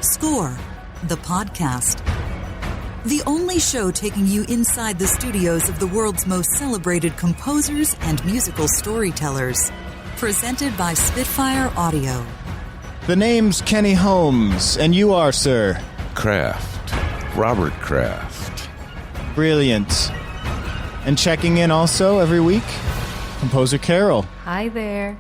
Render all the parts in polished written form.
Score, the podcast. The only show taking you inside the studios of the world's most celebrated composers and musical storytellers. Presented by Spitfire Audio. The name's Kenny Holmes, and you are, sir? Kraft. Robert Kraft. Brilliant. And checking in also every week, Composer Carol. Hi there.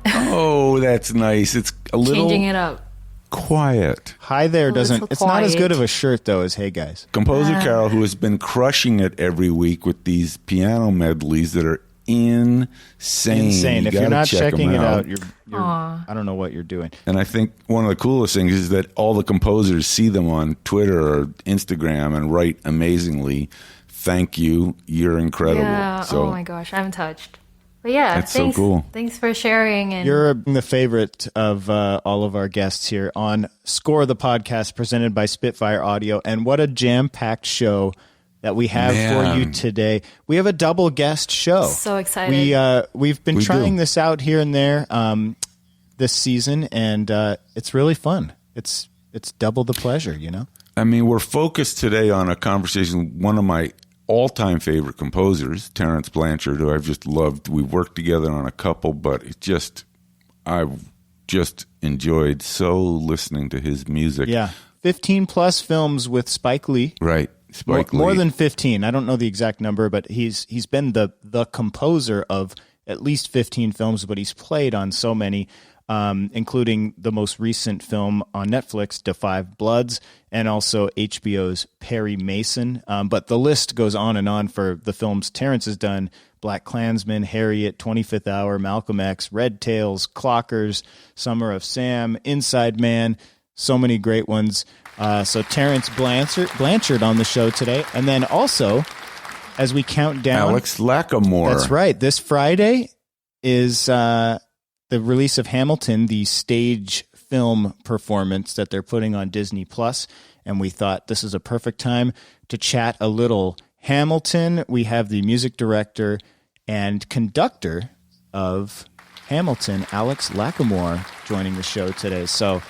Oh, that's nice. It's a little... Changing it up. Quiet. Hi there doesn't... It's not as quiet. good of a shirt, though, as Hey Guys. Composer Carol, who has been crushing it every week with these piano medleys that are insane. If you're not checking it out, you're Aw. I don't know what you're doing. And I think one of the coolest things is that all the composers see them on Twitter or Instagram and write amazingly. Thank you. You're incredible. Yeah. So, oh my gosh, I'm touched. But yeah, That's thanks, so cool. Thanks for sharing. And You're the favorite of all of our guests here on Score the Podcast, presented by Spitfire Audio. And what a jam-packed show that we have for you today. We have a double guest show. So excited. We've been trying this out here and there this season, and it's really fun. It's double the pleasure, you know? I mean, we're focused today on a conversation with one of my all-time favorite composers, Terence Blanchard, who I've just loved. We've worked together on a couple, but I've just enjoyed so listening to his music. Yeah. 15-plus films with Spike Lee. Right. Spike Lee. More than 15. I don't know the exact number, but he's been the composer of at least 15 films, but he's played on so many, including the most recent film on Netflix, Da 5 Bloods, and also HBO's Perry Mason. But the list goes on and on for the films Terrence has done: Black Klansman, Harriet, 25th Hour, Malcolm X, Red Tails, Clockers, Summer of Sam, Inside Man, so many great ones. So Terence Blanchard on the show today. And then also, as we count down... Alex Lacamoire. That's right. This Friday is the release of Hamilton, the stage film performance that they're putting on Disney+. And we thought this is a perfect time to chat a little Hamilton. We have the music director and conductor of Hamilton, Alex Lacamoire, joining the show today. So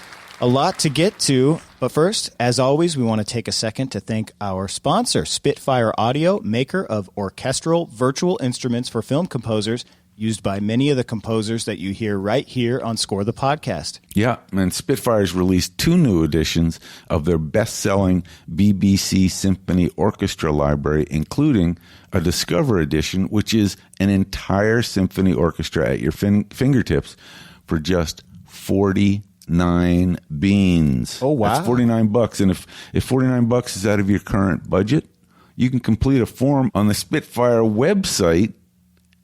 a lot to get to. But first, as always, we want to take a second to thank our sponsor, Spitfire Audio, maker of orchestral virtual instruments for film composers, used by many of the composers that you hear right here on Score the Podcast. Yeah, and Spitfire's released 2 new editions of their best-selling BBC Symphony Orchestra library, including a Discover edition, which is an entire symphony orchestra at your fingertips for just 49 beans. Oh, wow. That's $49. And if $49 is out of your current budget, you can complete a form on the Spitfire website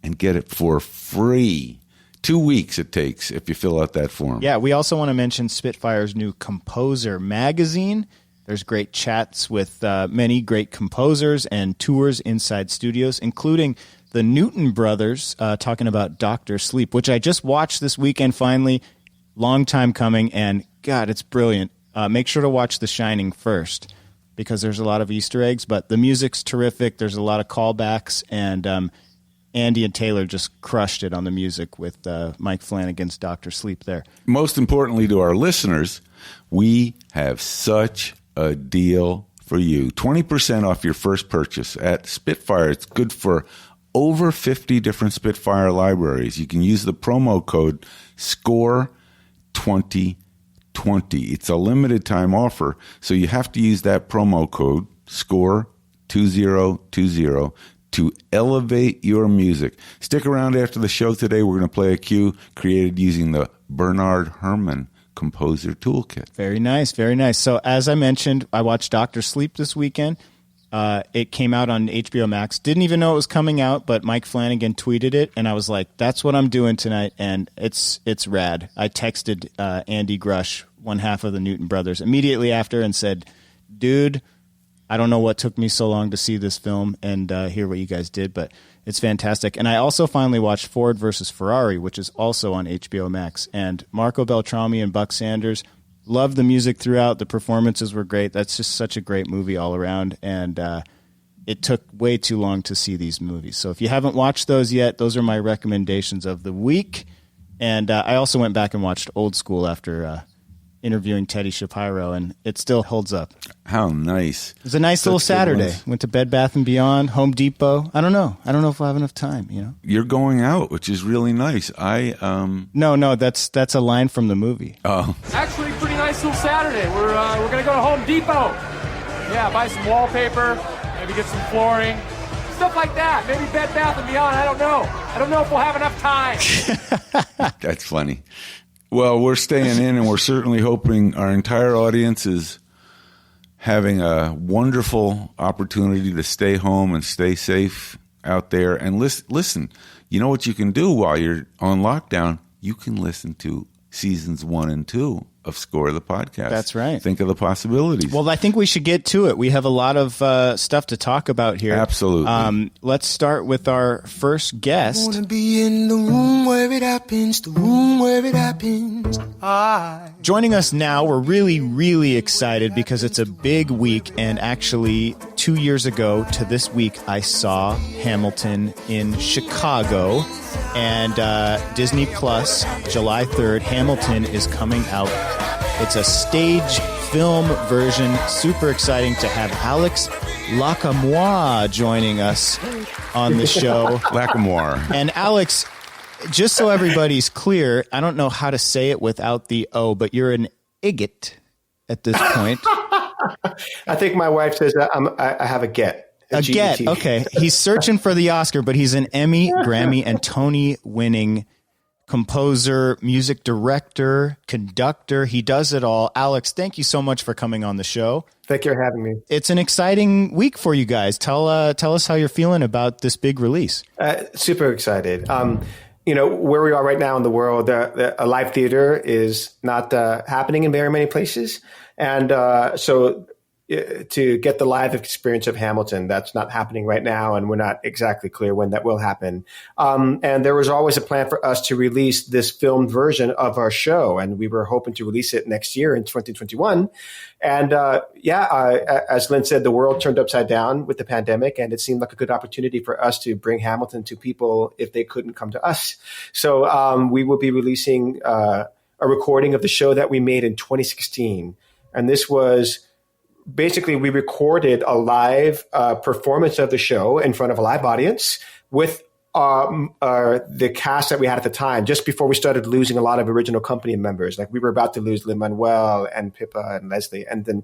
and get it for free. 2 weeks it takes if you fill out that form. Yeah, we also want to mention Spitfire's new Composer magazine. There's great chats with many great composers and tours inside studios, including the Newton brothers talking about Dr. Sleep, which I just watched this weekend finally. Long time coming, and God, it's brilliant. Make sure to watch The Shining first, because there's a lot of Easter eggs, but the music's terrific. There's a lot of callbacks, and Andy and Taylor just crushed it on the music with Mike Flanagan's Dr. Sleep there. Most importantly to our listeners, we have such a deal for you. 20% off your first purchase at Spitfire. It's good for over 50 different Spitfire libraries. You can use the promo code SCORE2020. It's a limited time offer, so you have to use that promo code SCORE2020 to elevate your music. Stick around after the show today. We're going to play a cue created using the Bernard Herrmann Composer Toolkit. Very nice, very nice. So as I mentioned, I watched Dr. Sleep this weekend. It came out on HBO Max. Didn't even know it was coming out, but Mike Flanagan tweeted it, and I was like, that's what I'm doing tonight, and it's rad. I texted Andy Grush, one half of the Newton brothers, immediately after and said, dude, I don't know what took me so long to see this film and hear what you guys did, but it's fantastic. And I also finally watched Ford versus Ferrari, which is also on HBO Max. And Marco Beltrami and Buck Sanders, loved the music throughout. The performances were great. That's just such a great movie all around. And it took way too long to see these movies. So if you haven't watched those yet, those are my recommendations of the week. And I also went back and watched Old School after interviewing Teddy Shapiro, and it still holds up. How nice. It was a nice little Saturday. Went to Bed Bath & Beyond, Home Depot. I don't know if I'll have enough time, You're going out, which is really nice. No, that's a line from the movie. Oh. Actually, pretty nice little Saturday. We're going to go to Home Depot. Yeah, buy some wallpaper, maybe get some flooring, stuff like that. Maybe Bed Bath & Beyond, I don't know. I don't know if we'll have enough time. That's funny. Well, we're staying in, and we're certainly hoping our entire audience is having a wonderful opportunity to stay home and stay safe out there. And listen, you know what you can do while you're on lockdown? You can listen to seasons 1 and 2 of Score the Podcast. That's right. Think of the possibilities. Well, I think we should get to it. We have a lot of stuff to talk about here. Absolutely. Let's start with our first guest. Wanna be in the room where it happens, the room where it happens. Joining us now, we're really, really excited because it's a big week. And actually, 2 years ago to this week, I saw Hamilton in Chicago. And Disney Plus, July 3rd, Hamilton is coming out. It's a stage film version. Super exciting to have Alex Lacamoire joining us on the show. Lacamoire. And Alex, just so everybody's clear, I don't know how to say it without the O, but you're an igot at this point. I think my wife says I have a get. A get, okay. He's searching for the Oscar, but he's an Emmy, Grammy, and Tony-winning composer, music director, conductor. He does it all. Alex, thank you so much for coming on the show. Thank you for having me. It's an exciting week for you guys. Tell us how you're feeling about this big release. Super excited. Where we are right now in the world, a live theater is not happening in very many places. And so to get the live experience of Hamilton, that's not happening right now, and we're not exactly clear when that will happen. And there was always a plan for us to release this filmed version of our show, and we were hoping to release it next year in 2021. And as Lynn said, the world turned upside down with the pandemic, and it seemed like a good opportunity for us to bring Hamilton to people if they couldn't come to us. So we will be releasing a recording of the show that we made in 2016, and this was basically, we recorded a live performance of the show in front of a live audience with the cast that we had at the time, just before we started losing a lot of original company members. Like we were about to lose Lin-Manuel and Pippa and Leslie. And then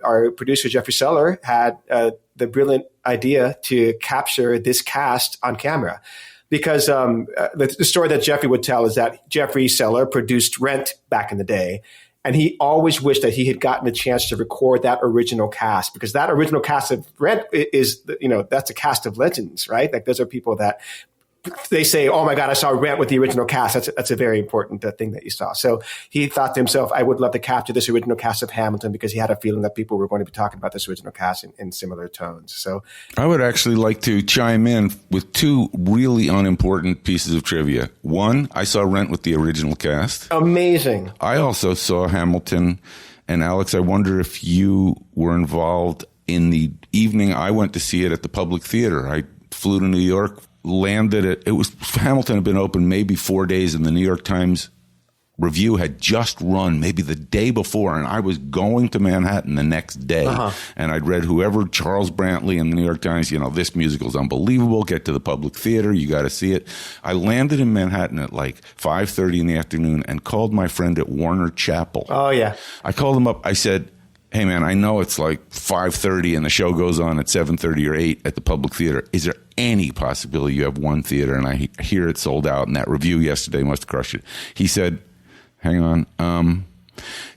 our producer, Jeffrey Seller, had the brilliant idea to capture this cast on camera. Because the story that Jeffrey would tell is that Jeffrey Seller produced Rent back in the day. And he always wished that he had gotten a chance to record that original cast, because that original cast of Rent is, that's a cast of legends, right? Like those are people that they say, oh my God, I saw Rent with the original cast. That's a very important thing that you saw. So he thought to himself, I would love to capture this original cast of Hamilton, because he had a feeling that people were going to be talking about this original cast in similar tones. So I would actually like to chime in with two really unimportant pieces of trivia. One, I saw Rent with the original cast. Amazing. I also saw Hamilton. And Alex, I wonder if you were involved in the evening I went to see it at the Public Theater. I flew to New York, landed it was Hamilton had been open maybe 4 days, and the New York Times review had just run maybe the day before, and I was going to Manhattan the next day. And I'd read Charles Brantley in the New York Times, this musical's unbelievable, get to the Public Theater, you got to see it. I landed in Manhattan at like 5:30 in the afternoon and called my friend at Warner Chapel. Oh yeah. I called him up, I said, hey man, I know it's like 5:30 and the show goes on at 7:30 or 8 at the Public Theater. Is there any possibility you have one theater? And I hear it's sold out, and that review yesterday must have crushed it. He said, hang on,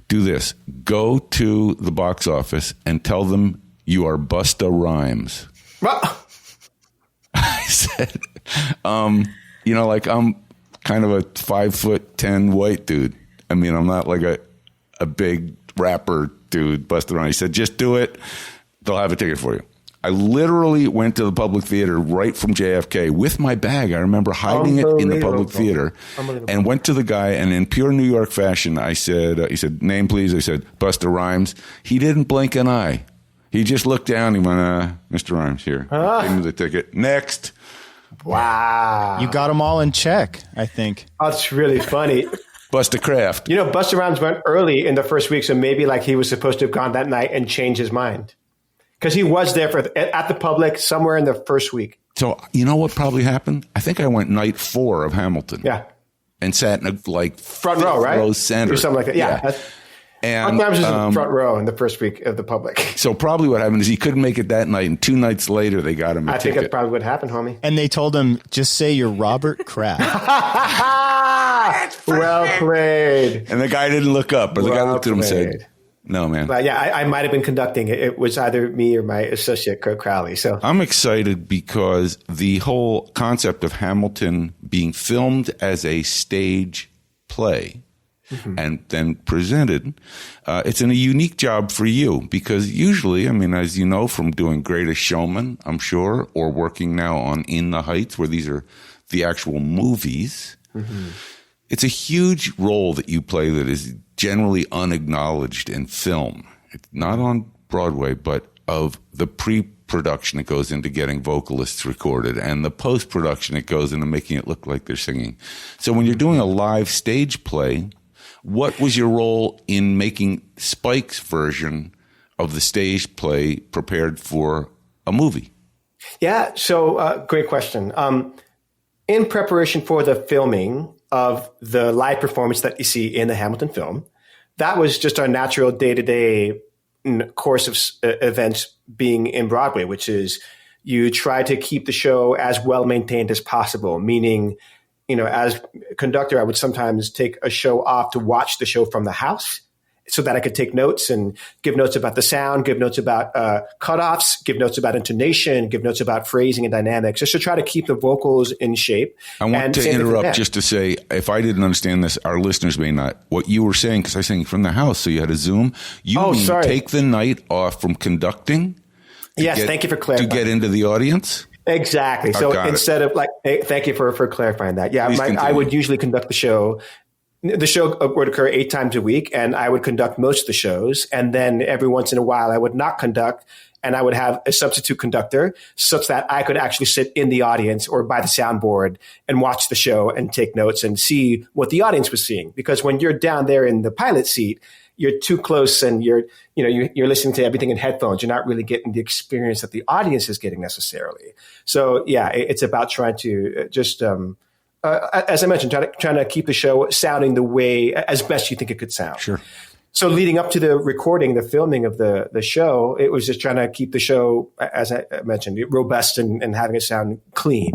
do this. Go to the box office and tell them you are Busta Rhymes. I said, I'm kind of a 5'10" white dude. I mean, I'm not like a big rapper dude, Busta Rhymes. He said, just do it. They'll have a ticket for you. I literally went to the Public Theater right from JFK with my bag. I remember hiding it in the Public Theater and went to the guy, and in pure New York fashion, I said, he said, name please. I said, Busta Rhymes. He didn't blink an eye. He just looked down. He went, Mr. Rhymes, here. Gave me the ticket. Next. Wow. You got them all in check, I think. That's really funny. Bust a craft. You know, Busta Rhymes went early in the first week, so maybe like he was supposed to have gone that night and changed his mind. Because he was there at the public somewhere in the first week. So you know what probably happened? I think I went night 4 of Hamilton. Yeah. And sat in a like front row, right? Row center. Or something like that. Yeah. And Rhymes was in the front row in the first week of the public. So probably what happened is he couldn't make it that night, and 2 nights later they got him a ticket. I think that's probably what happened, homie. And they told him, just say you're Robert Kraft. Well played. And the guy didn't look up, but the guy looked at him and said, no, man. But yeah, I might have been conducting it. It was either me or my associate, Kirk Crowley. So I'm excited because the whole concept of Hamilton being filmed as a stage play and then presented, it's a unique job for you because usually, I mean, as you know from doing Greatest Showman, I'm sure, or working now on In the Heights, where these are the actual movies, it's a huge role that you play that is generally unacknowledged in film. It's not on Broadway, but of the pre-production that goes into getting vocalists recorded and the post-production that goes into making it look like they're singing. So when you're doing a live stage play, what was your role in making Spike's version of the stage play prepared for a movie? Yeah, so great question. In preparation for the filming of the live performance that you see in the Hamilton film, that was just our natural day-to-day course of events being in Broadway, which is you try to keep the show as well-maintained as possible, meaning, you know, as conductor, I would sometimes take a show off to watch the show from the house so that I could take notes and give notes about the sound, give notes about cutoffs, give notes about intonation, give notes about phrasing and dynamics, just to try to keep the vocals in shape. I want to interrupt just to say, if I didn't understand this, our listeners may not. What you were saying, because I was saying from the house, so you had a Zoom. You take the night off from conducting? Yes, thank you for clarifying. To get into the audience? Exactly. So instead of like, hey, thank you for clarifying that. Yeah, I would usually conduct the show. The show would occur 8 times a week, and I would conduct most of the shows. And then every once in a while, I would not conduct, and I would have a substitute conductor such that I could actually sit in the audience or by the soundboard and watch the show and take notes and see what the audience was seeing. Because when you're down there in the pilot seat, you're too close and you're listening to everything in headphones. You're not really getting the experience that the audience is getting necessarily. So yeah, it's about trying to just, as I mentioned, trying to keep the show sounding the way as best you think it could sound. Sure. So leading up to the recording, the filming of the show, it was just trying to keep the show, as I mentioned, robust and having it sound clean.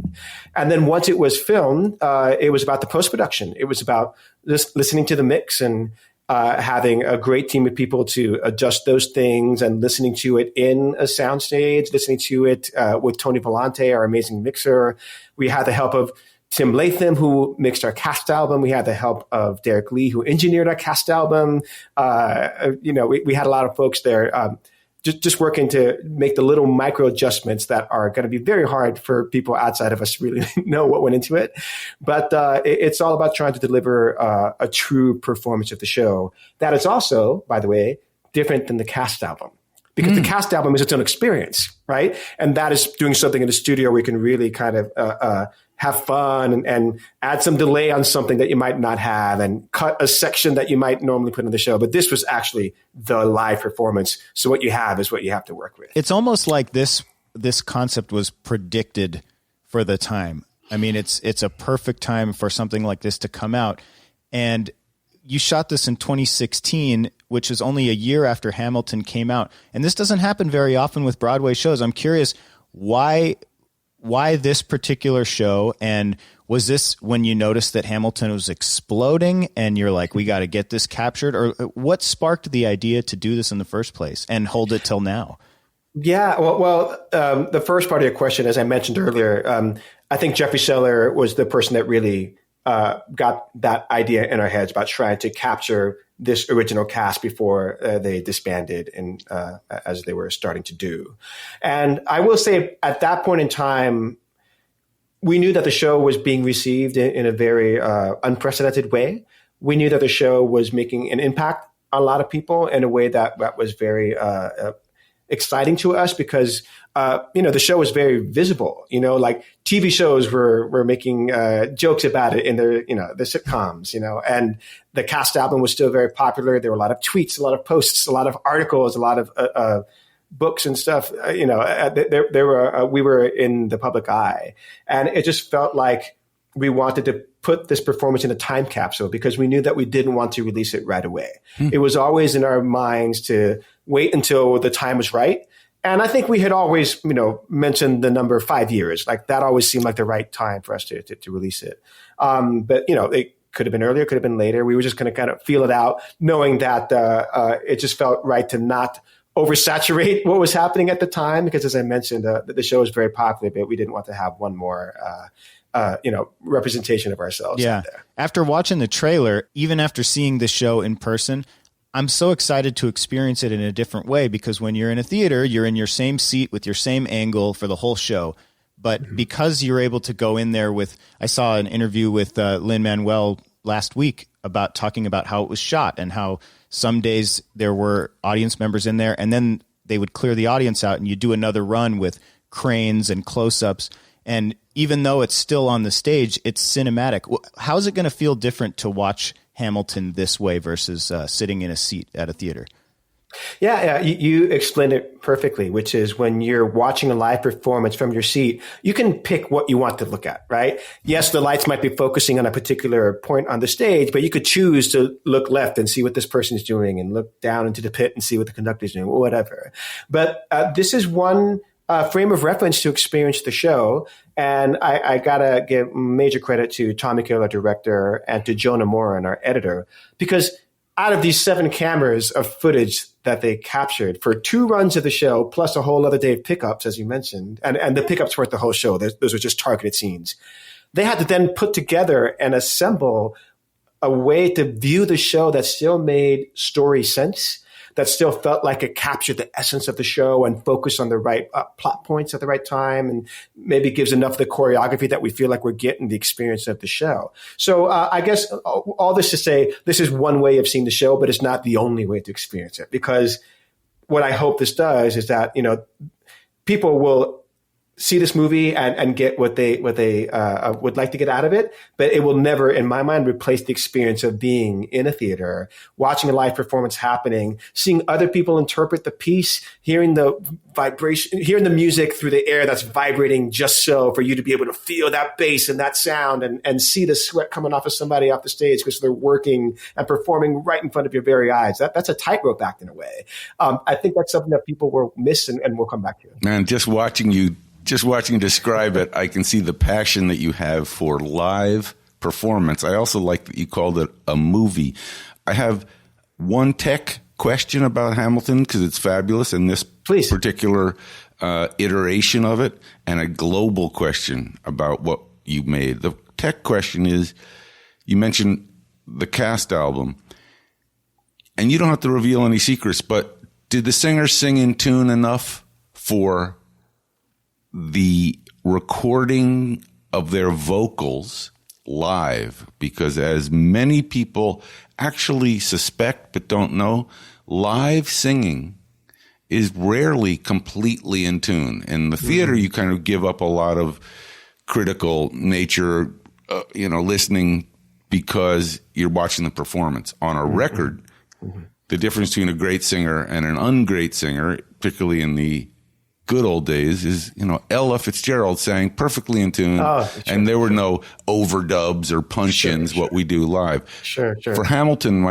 And then once it was filmed, it was about the post-production. It was about just listening to the mix and having a great team of people to adjust those things and listening to it in a soundstage, listening to it with Tony Volante, our amazing mixer. We had the help of Tim Latham, who mixed our cast album. We had the help of Derek Lee, who engineered our cast album. We had a lot of folks there just working to make the little micro adjustments that are going to be very hard for people outside of us to really know what went into it. But it's all about trying to deliver a true performance of the show that is also, by the way, different than the cast album. Because the cast album is its own experience, right? And that is doing something in the studio where you can really kind of have fun and add some delay on something that you might not have and cut a section that you might normally put in the show. But this was actually the live performance. So what you have is what you have to work with. It's almost like this concept was predicted for the time. I mean, it's a perfect time for something like this to come out. And you shot this in 2016, which is only a year after Hamilton came out. And this doesn't happen very often with Broadway shows. I'm curious why this particular show, and was this when you noticed that Hamilton was exploding and you're like, we got to get this captured? Or what sparked the idea to do this in the first place and hold it till now? Yeah, well, the first part of your question, as I mentioned earlier, I think Jeffrey Seller was the person that really got that idea in our heads about trying to capture this original cast before they disbanded and as they were starting to do. And I will say at that point in time, we knew that the show was being received in a very unprecedented way. We knew that the show was making an impact on a lot of people in a way that was very exciting to us because, the show was very visible, like TV shows were making jokes about it in their, the sitcoms, and the cast album was still very popular. There were a lot of tweets, a lot of posts, a lot of articles, a lot of books and stuff. We were in the public eye, and it just felt like we wanted to put this performance in a time capsule because we knew that we didn't want to release it right away. It was always in our minds to wait until the time was right. And I think we had always, mentioned the number 5 years. Like that always seemed like the right time for us to release it. But, it could have been earlier, could have been later. We were just going to kind of feel it out, knowing that it just felt right to not oversaturate what was happening at the time. Because as I mentioned, the show is very popular, but we didn't want to have one more representation of ourselves out there. After watching the trailer, even after seeing the show in person, I'm so excited to experience it in a different way because when you're in a theater, you're in your same seat with your same angle for the whole show. But because you're able to go in there I saw an interview with Lin-Manuel last week talking about how it was shot and how some days there were audience members in there and then they would clear the audience out and you do another run with cranes and close-ups. And even though it's still on the stage, it's cinematic. How's it going to feel different to watch Hamilton this way versus sitting in a seat at a theater? Yeah, you explained it perfectly, which is when you're watching a live performance from your seat, you can pick what you want to look at, right? Yes, the lights might be focusing on a particular point on the stage, but you could choose to look left and see what this person is doing and look down into the pit and see what the conductor is doing or whatever. But this is one frame of reference to experience the show. And I got to give major credit to Tommy Kail, our director, and to Jonah Moran, our editor, because out of these 7 cameras of footage that they captured for 2 runs of the show, plus a whole other day of pickups, as you mentioned, and the pickups weren't the whole show. Those were just targeted scenes. They had to then put together and assemble a way to view the show that still made story sense, that still felt like it captured the essence of the show and focused on the right plot points at the right time and maybe gives enough of the choreography that we feel like we're getting the experience of the show. So I guess all this to say, this is one way of seeing the show, but it's not the only way to experience it, because what I hope this does is that, people will see this movie and get what they would like to get out of it, but it will never, in my mind, replace the experience of being in a theater, watching a live performance happening, seeing other people interpret the piece, hearing the vibration, hearing the music through the air that's vibrating just so for you to be able to feel that bass and that sound and see the sweat coming off of somebody off the stage because they're working and performing right in front of your very eyes. That's a tightrope act in a way. I think that's something that people will miss and will come back to. Man, just watching you describe it, I can see the passion that you have for live performance. I also like that you called it a movie. I have one tech question about Hamilton because it's fabulous in this particular iteration of it, and a global question about what you made. The tech question is, you mentioned the cast album, and you don't have to reveal any secrets, but did the singers sing in tune enough for the recording of their vocals live? Because as many people actually suspect but don't know, live singing is rarely completely in tune. In the theater, you kind of give up a lot of critical nature, listening because you're watching the performance. On a record, the difference between a great singer and an ungreat singer, particularly in the good old days, is, Ella Fitzgerald sang perfectly in tune, and there were no overdubs or punch-ins, what we do live. Sure. For Hamilton,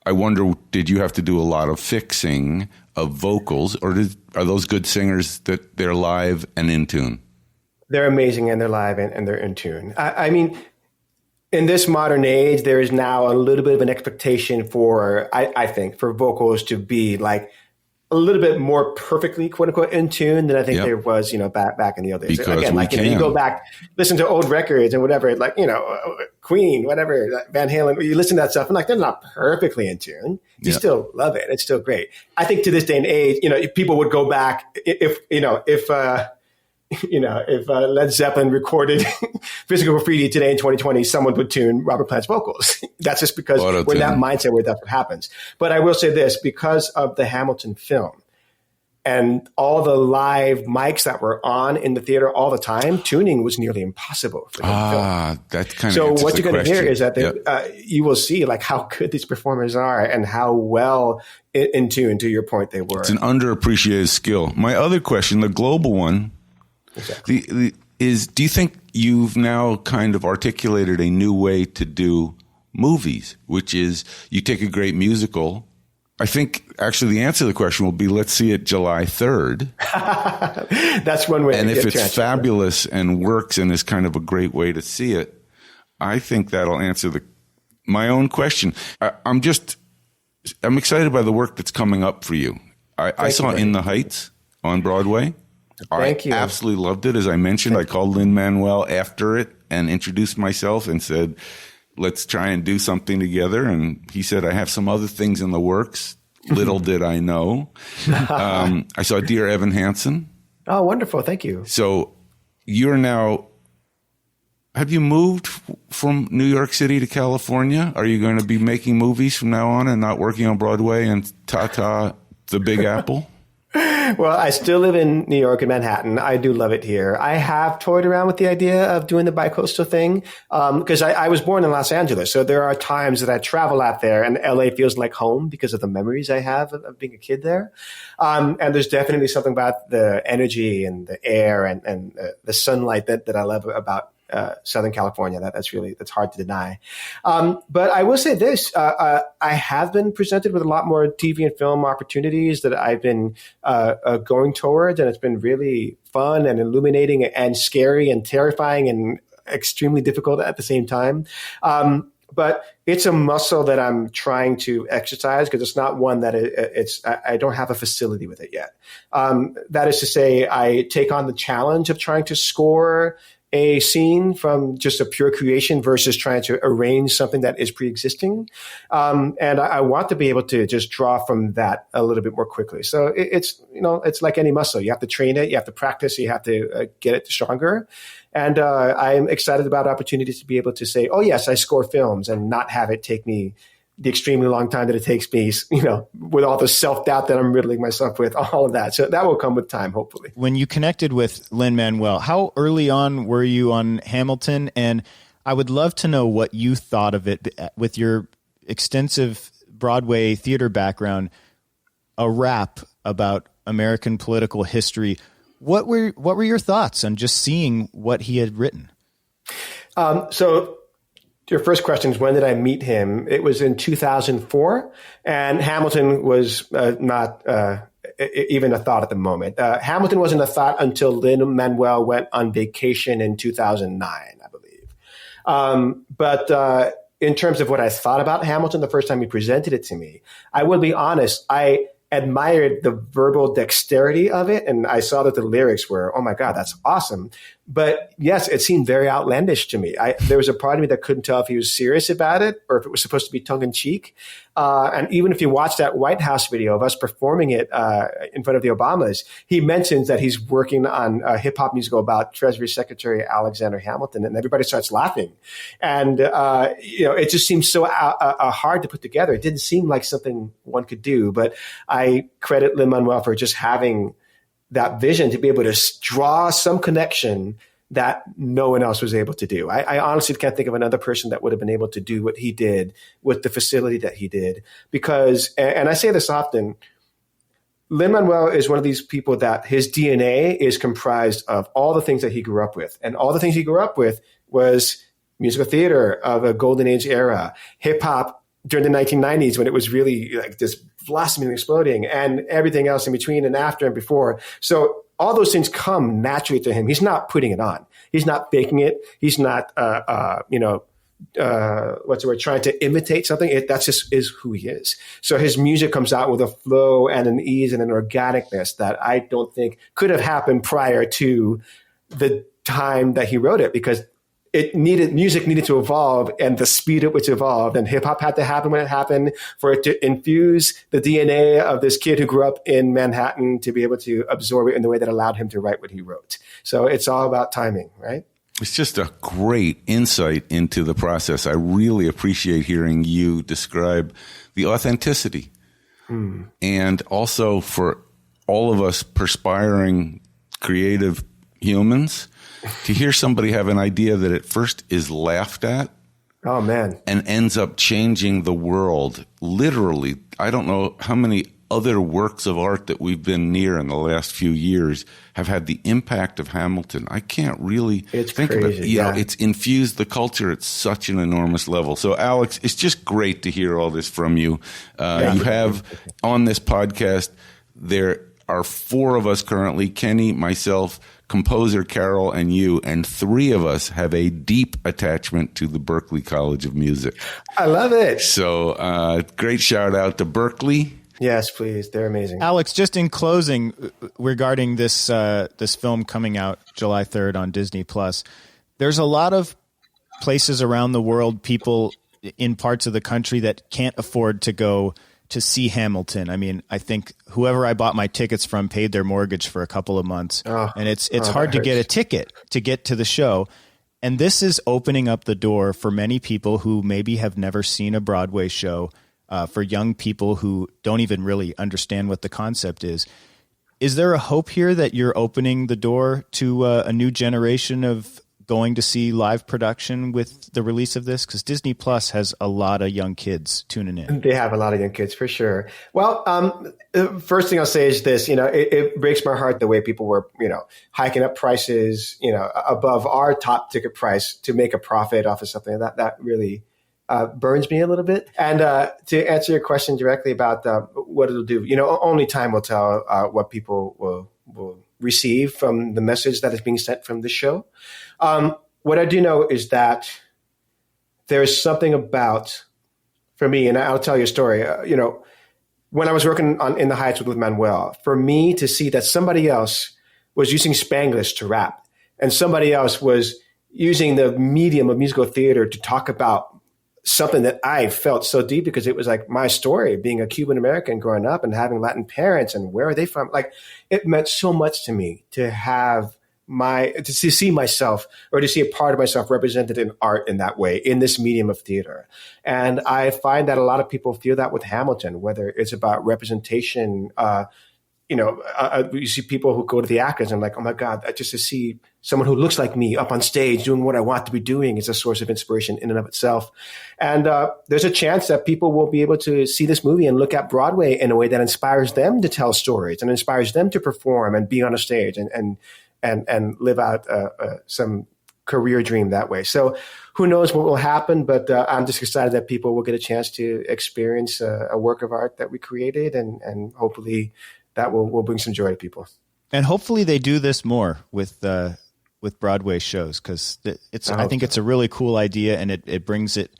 I wonder, did you have to do a lot of fixing of vocals, or are those good singers that they're live and in tune? They're amazing, and they're live, and they're in tune. I mean, in this modern age, there is now a little bit of an expectation for, I think, for vocals to be like a little bit more perfectly, quote unquote, in tune than I think there was, back in the old days. Because again, you go back, listen to old records and whatever, Queen, whatever, Van Halen, you listen to that stuff and they're not perfectly in tune. You still love it. It's still great. I think to this day and age, if people would go back, if Led Zeppelin recorded Physical Graffiti today in 2020, someone would tune Robert Plant's vocals. That's just because we're in that mindset where that's what happens. But I will say this, because of the Hamilton film, and all the live mics that were on in the theater all the time, tuning was nearly impossible for them to film. That kind of So answers what you're going to hear is that Yep. you will see like how good these performers are and how well in tune, to your point, they were. It's an underappreciated skill. My other question, the global one, Exactly. is do you think you've now kind of articulated a new way to do movies, which is you take a great musical. I think actually the answer to the question will be, let's see it July 3rd. That's one way. And to if get it's fabulous and works and is kind of a great way to see it, I think that'll answer my own question. I'm excited by the work that's coming up for you. I saw In the Heights on Broadway. Thank you. I absolutely loved it. As I mentioned, I called Lin-Manuel after it and introduced myself and said, let's try and do something together. And he said, I have some other things in the works. Little did I know. I saw Dear Evan Hansen. Oh, wonderful. Thank you. So have you moved from New York City to California? Are you going to be making movies from now on and not working on Broadway and the Big Apple? Well, I still live in New York and Manhattan. I do love it here. I have toyed around with the idea of doing the bicoastal thing because I was born in Los Angeles. So there are times that I travel out there and LA feels like home because of the memories I have of being a kid there. And there's definitely something about the energy and the air and the sunlight that I love about Southern California. That's hard to deny. But I will say this, I have been presented with a lot more TV and film opportunities that I've been going towards, and it's been really fun and illuminating and scary and terrifying and extremely difficult at the same time. But it's a muscle that I'm trying to exercise because it's not one that I don't have a facility with it yet. That is to say, I take on the challenge of trying to score a scene from just a pure creation versus trying to arrange something that is pre-existing. And I want to be able to just draw from that a little bit more quickly. So it's like any muscle. You have to train it, you have to practice, you have to get it stronger. And I'm excited about opportunities to be able to say, oh yes, I score films, and not have it take me the extremely long time that it takes me, with all the self-doubt that I'm riddling myself with, all of that. So that will come with time, hopefully. When you connected with Lin-Manuel, how early on were you on Hamilton? And I would love to know what you thought of it with your extensive Broadway theater background, a rap about American political history. What were your thoughts on just seeing what he had written? So your first question is, when did I meet him? It was in 2004, and Hamilton was not even a thought at the moment. Hamilton wasn't a thought until Lin-Manuel went on vacation in 2009, I believe. But in terms of what I thought about Hamilton the first time he presented it to me, I will be honest, I admired the verbal dexterity of it, and I saw that the lyrics were, oh my God, that's awesome. But yes, it seemed very outlandish to me. There was a part of me that couldn't tell if he was serious about it or if it was supposed to be tongue-in-cheek. And even if you watch that White House video of us performing it in front of the Obamas, he mentions that he's working on a hip-hop musical about Treasury Secretary Alexander Hamilton, and everybody starts laughing. And it just seems so hard to put together. It didn't seem like something one could do. But I credit Lin-Manuel for just having that vision to be able to draw some connection that no one else was able to do. I honestly can't think of another person that would have been able to do what he did with the facility that he did. Because, and I say this often, Lin-Manuel is one of these people that his DNA is comprised of all the things that he grew up with. And all the things he grew up with was musical theater of a golden age era, hip hop during the 1990s when it was really like this blossoming and exploding, and everything else in between and after and before. So all those things come naturally to him. He's not putting it on. He's not faking it. He's not, trying to imitate something. That's just is who he is. So his music comes out with a flow and an ease and an organicness that I don't think could have happened prior to the time that he wrote it, because music needed to evolve, and the speed at which it evolved, and hip hop had to happen when it happened for it to infuse the DNA of this kid who grew up in Manhattan to be able to absorb it in the way that allowed him to write what he wrote. So it's all about timing, right? It's just a great insight into the process. I really appreciate hearing you describe the authenticity and also for all of us perspiring creative humans, to hear somebody have an idea that at first is laughed at, oh man, and ends up changing the world. Literally, I don't know how many other works of art that we've been near in the last few years have had the impact of Hamilton. I can't really think of it. You know, it's infused the culture at such an enormous level. So, Alex, it's just great to hear all this from you. You have on this podcast, there are 4 of us currently, Kenny, myself, composer Carol, and you, and 3 of us have a deep attachment to the Berklee College of Music. I love it. So great shout out to Berklee. Yes, please. They're amazing. Alex, just in closing regarding this this film coming out July 3rd on Disney+, there's a lot of places around the world, people in parts of the country that can't afford to go to see Hamilton. I mean, I think whoever I bought my tickets from paid their mortgage for a couple of months, and it's hard to get a ticket to get to the show. And this is opening up the door for many people who maybe have never seen a Broadway show, for young people who don't even really understand what the concept is. Is there a hope here that you're opening the door to a new generation of going to see live production with the release of this? Because Disney Plus has a lot of young kids tuning in. They have a lot of young kids for sure. Well, first thing I'll say is this, it breaks my heart the way people were, hiking up prices, above our top ticket price to make a profit off of something that really burns me a little bit. And to answer your question directly about what it'll do, only time will tell what people will receive from the message that is being sent from the show. What I do know is that there's something about, for me, and I'll tell you a story, when I was working in the Heights with Lin-Manuel, for me to see that somebody else was using Spanglish to rap and somebody else was using the medium of musical theater to talk about something that I felt so deep, because it was like my story, being a Cuban American growing up and having Latin parents, and where are they from? Like, it meant so much to me to have to see myself, or to see a part of myself represented in art in that way, in this medium of theater. And I find that a lot of people feel that with Hamilton, whether it's about representation. You see people who go to the actors and like, oh my God, just to see someone who looks like me up on stage doing what I want to be doing is a source of inspiration in and of itself. And there's a chance that people will be able to see this movie and look at Broadway in a way that inspires them to tell stories and inspires them to perform and be on a stage and live out some career dream that way. So who knows what will happen, but I'm just excited that people will get a chance to experience a work of art that we created, and hopefully that will bring some joy to people. And hopefully they do this more with Broadway shows, because I think it's a really cool idea, and it brings it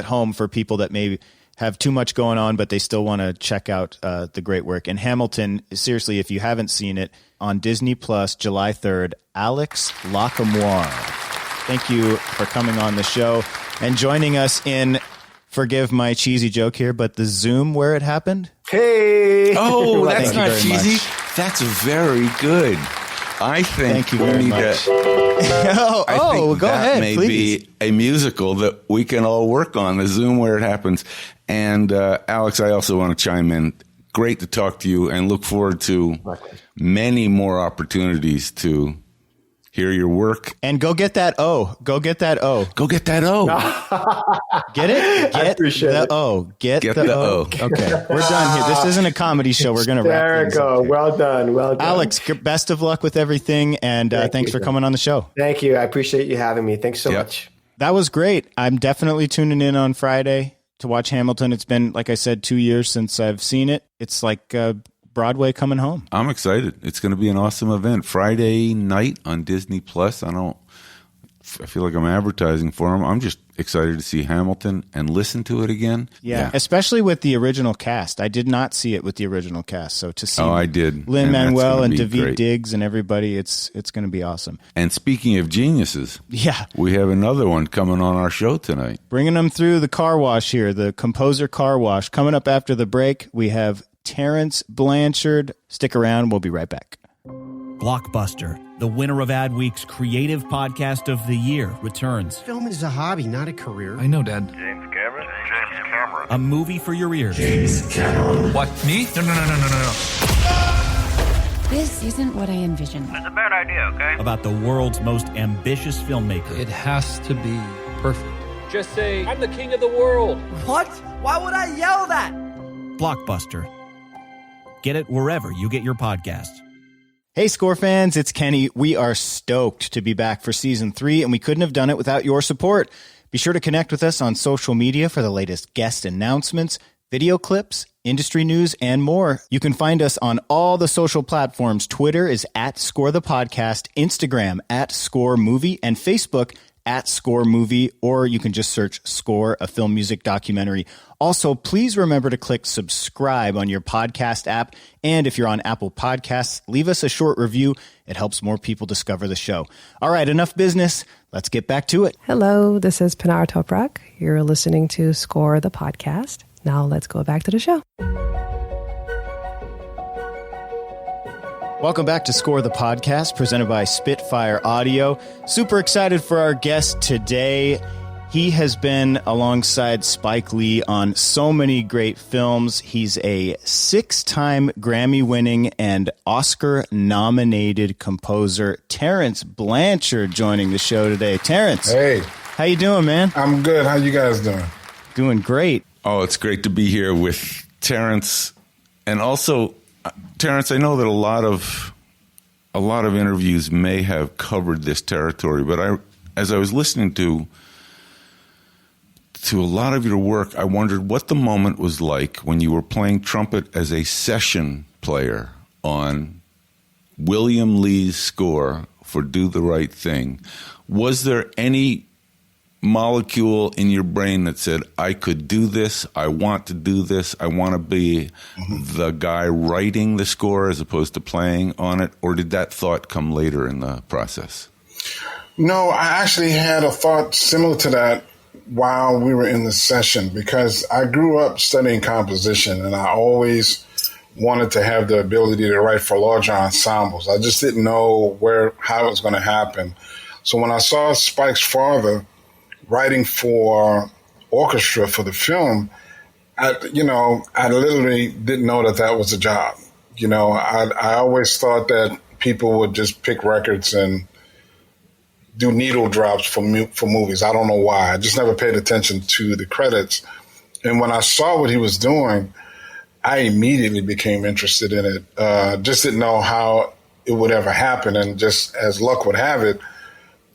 home for people that maybe have too much going on, but they still want to check out the great work. And Hamilton, seriously, if you haven't seen it, on Disney Plus, July 3rd, Alex Lacamoire. Thank you for coming on the show and joining us in, forgive my cheesy joke here, but the Zoom where it happened. Hey! Oh, that's not cheesy. That's very good. I think we need to. Go ahead, may please. Be a musical that we can all work on, the Zoom where it happens. And Alex, I also want to chime in. Great to talk to you, and look forward to many more opportunities to hear your work. And go get that O. Go get that O. Go get that O. Get it? Get the O. Get the O. Okay, we're done here. This isn't a comedy show. We're going to wrap things up here. Well done. Well done. Alex, best of luck with everything, and thanks for coming on the show. Thank you. I appreciate you having me. Thanks so much. That was great. I'm definitely tuning in on Friday to watch Hamilton. It's been, like I said, 2 years since I've seen it. It's like Broadway coming home. I'm excited. It's going to be an awesome event. Friday night on Disney Plus. I feel like I'm advertising for them. I'm just excited to see Hamilton and listen to it again. Yeah, especially with the original cast. I did not see it with the original cast. So to see I did. Lin-Manuel and Daveed Diggs and everybody, it's going to be awesome. And speaking of geniuses, we have another one coming on our show tonight. Bringing them through the car wash here, the Composer Car Wash. Coming up after the break, we have Terence Blanchard. Stick around. We'll be right back. Blockbuster, the winner of Adweek's Creative Podcast of the Year, returns. Film is a hobby, not a career. I know, Dad. James Cameron. A movie for your ears. James Cameron. What, me? No. This isn't what I envisioned. It's a bad idea, okay? About the world's most ambitious filmmaker. It has to be perfect. Just say, I'm the king of the world. What? Why would I yell that? Blockbuster. Get it wherever you get your podcasts. Hey, Score fans, it's Kenny. We are stoked to be back for Season 3, and we couldn't have done it without your support. Be sure to connect with us on social media for the latest guest announcements, video clips, industry news, and more. You can find us on all the social platforms. Twitter is @ScoreThePodcast, Instagram @ScoreMovie, and Facebook @ScoreMovie, or you can just search Score, a film music documentary. Also, please remember to click subscribe on your podcast app. And if you're on Apple Podcasts, leave us a short review. It helps more people discover the show. All right, enough business. Let's get back to it. Hello, this is Pinar Toprak. You're listening to Score the Podcast. Now let's go back to the show. Welcome back to Score the Podcast, presented by Spitfire Audio. Super excited for our guest today. He has been alongside Spike Lee on so many great films. He's a 6-time Grammy-winning and Oscar-nominated composer. Terence Blanchard joining the show today. Terence. Hey. How you doing, man? I'm good. How you guys doing? Doing great. Oh, it's great to be here with Terence. And also, Terence, I know that a lot of interviews may have covered this territory, but as I was listening to a lot of your work, I wondered what the moment was like when you were playing trumpet as a session player on William Lee's score for Do the Right Thing. Was there any molecule in your brain that said, I could do this, I want to do this, I want to be the guy writing the score as opposed to playing on it? Or did that thought come later in the process? No, I actually had a thought similar to that while we were in the session, because I grew up studying composition and I always wanted to have the ability to write for larger ensembles. I just didn't know how it was going to happen. So when I saw Spike's father writing for orchestra for the film, I literally didn't know that was a job. I always thought that people would just pick records and do needle drops for movies. I don't know why. I just never paid attention to the credits. And when I saw what he was doing, I immediately became interested in it. Just didn't know how it would ever happen. And just as luck would have it,